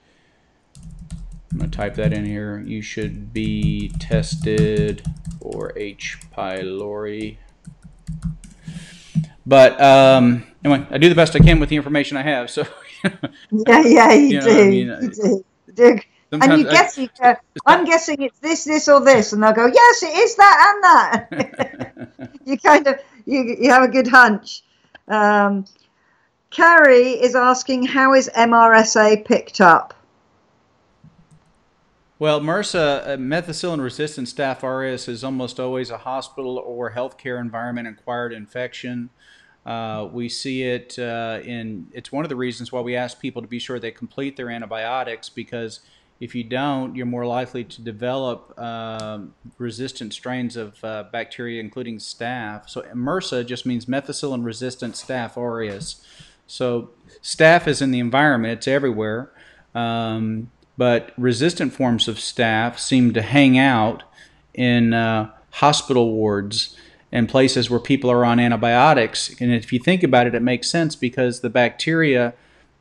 I'm going to type that in here. You should be tested for H. pylori. But anyway, I do the best I can with the information I have. So yeah, you do. And I'm guessing it's this, or this, and they'll go, yes, it is that and that. You have a good hunch. Carrie is asking, how is MRSA picked up? Well, MRSA, methicillin-resistant Staph aureus, is almost always a hospital or healthcare environment-acquired infection. We see it it's one of the reasons why we ask people to be sure they complete their antibiotics, because if you don't, you're more likely to develop resistant strains of bacteria, including staph. So MRSA just means methicillin-resistant Staph aureus. So staph is in the environment, it's everywhere. But resistant forms of staph seem to hang out in hospital wards and places where people are on antibiotics. And if you think about it, it makes sense, because the bacteria,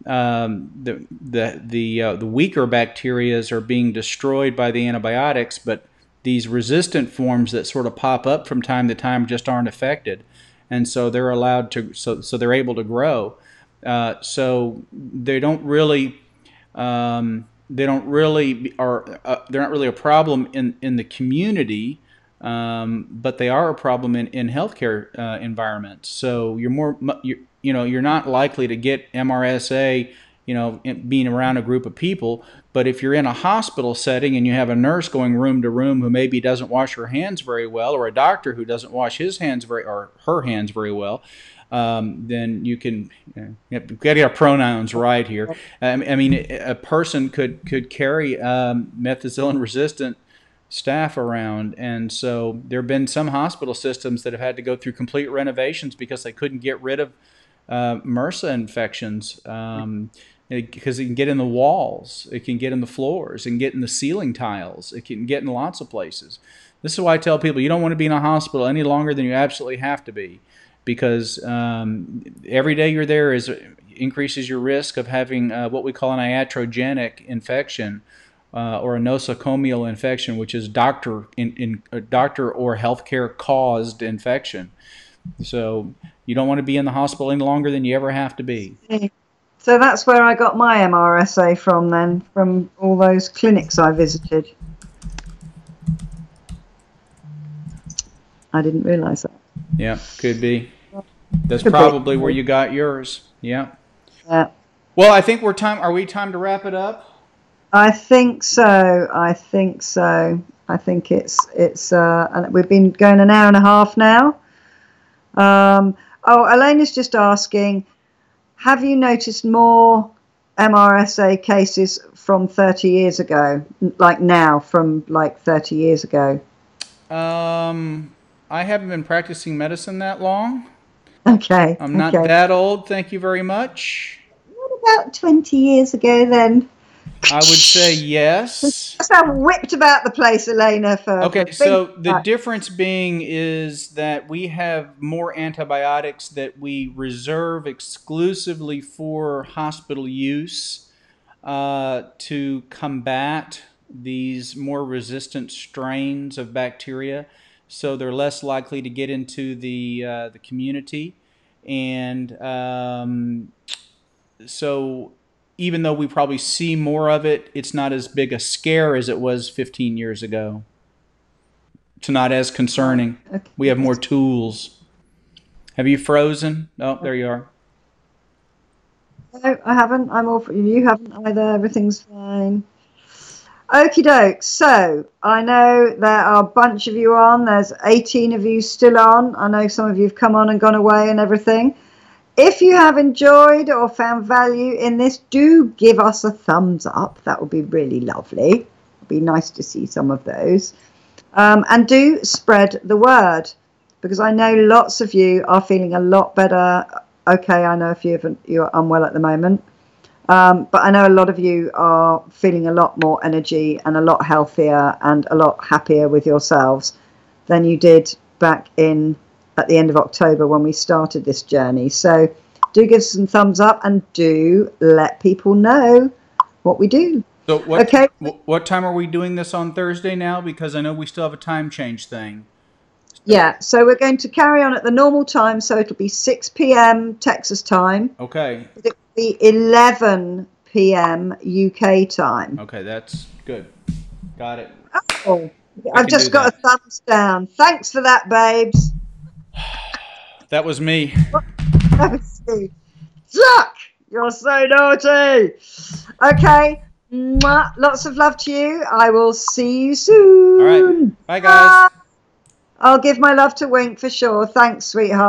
the weaker bacteria are being destroyed by the antibiotics, but these resistant forms that sort of pop up from time to time just aren't affected, and so they're allowed to. So they're able to grow. So they don't really. They're not really a problem in the community, but they are a problem in healthcare environments. So you're not likely to get MRSA, being around a group of people. But if you're in a hospital setting and you have a nurse going room to room who maybe doesn't wash her hands very well, or a doctor who doesn't wash his hands or her hands very well, then you can, we've got to get our pronouns right here. I mean, a person could carry methicillin-resistant staph around, and so there have been some hospital systems that have had to go through complete renovations because they couldn't get rid of MRSA infections, because it can get in the walls, it can get in the floors, and get in the ceiling tiles, it can get in lots of places. This is why I tell people you don't want to be in a hospital any longer than you absolutely have to be, because every day you're there increases your risk of having what we call an iatrogenic infection or a nosocomial infection, which is doctor or healthcare caused infection. So you don't want to be in the hospital any longer than you ever have to be. So that's where I got my MRSA from then, from all those clinics I visited. I didn't realize that. Yeah, could be. That's probably where you got yours. Yeah. Yeah. Well, I think are we time to wrap it up? I think so. I think it's and we've been going an hour and a half now. Elena's just asking, have you noticed more MRSA cases from 30 years ago, like now, from like 30 years ago? I haven't been practicing medicine that long. Okay. I'm not that old, thank you very much. What about 20 years ago then? I would say yes. That's how whipped about the place, Elena. Okay, so the difference being is that we have more antibiotics that we reserve exclusively for hospital use to combat these more resistant strains of bacteria. So they're less likely to get into the community, and so even though we probably see more of it, it's not as big a scare as it was 15 years ago. It's not as concerning. Okay. We have more tools. Have you frozen? Oh, there you are. No, I haven't. I'm all for you. You haven't either. Everything's fine. Okie doke. So I know there are a bunch of you on. There's 18 of you still on. I know some of you have come on and gone away and everything. If you have enjoyed or found value in this, do give us a thumbs up. That would be really lovely. It'd be nice to see some of those. And do spread the word, because I know lots of you are feeling a lot better. Okay, I know a few of you are unwell at the moment. But I know a lot of you are feeling a lot more energy and a lot healthier and a lot happier with yourselves than you did back at the end of October when we started this journey. So do give some thumbs up and do let people know what we do. So what time are we doing this on Thursday now? Because I know we still have a time change thing. Yeah, so we're going to carry on at the normal time. So it'll be 6 p.m. Texas time. Okay. It'll be 11 p.m. UK time. Okay, that's good. Got it. Oh, I've just got a thumbs down. Thanks for that, babes. That was me. That was me. Zuck, you're so naughty. Okay. Mwah. Lots of love to you. I will see you soon. All right. Bye, guys. I'll give my love to Wink for sure. Thanks, sweetheart.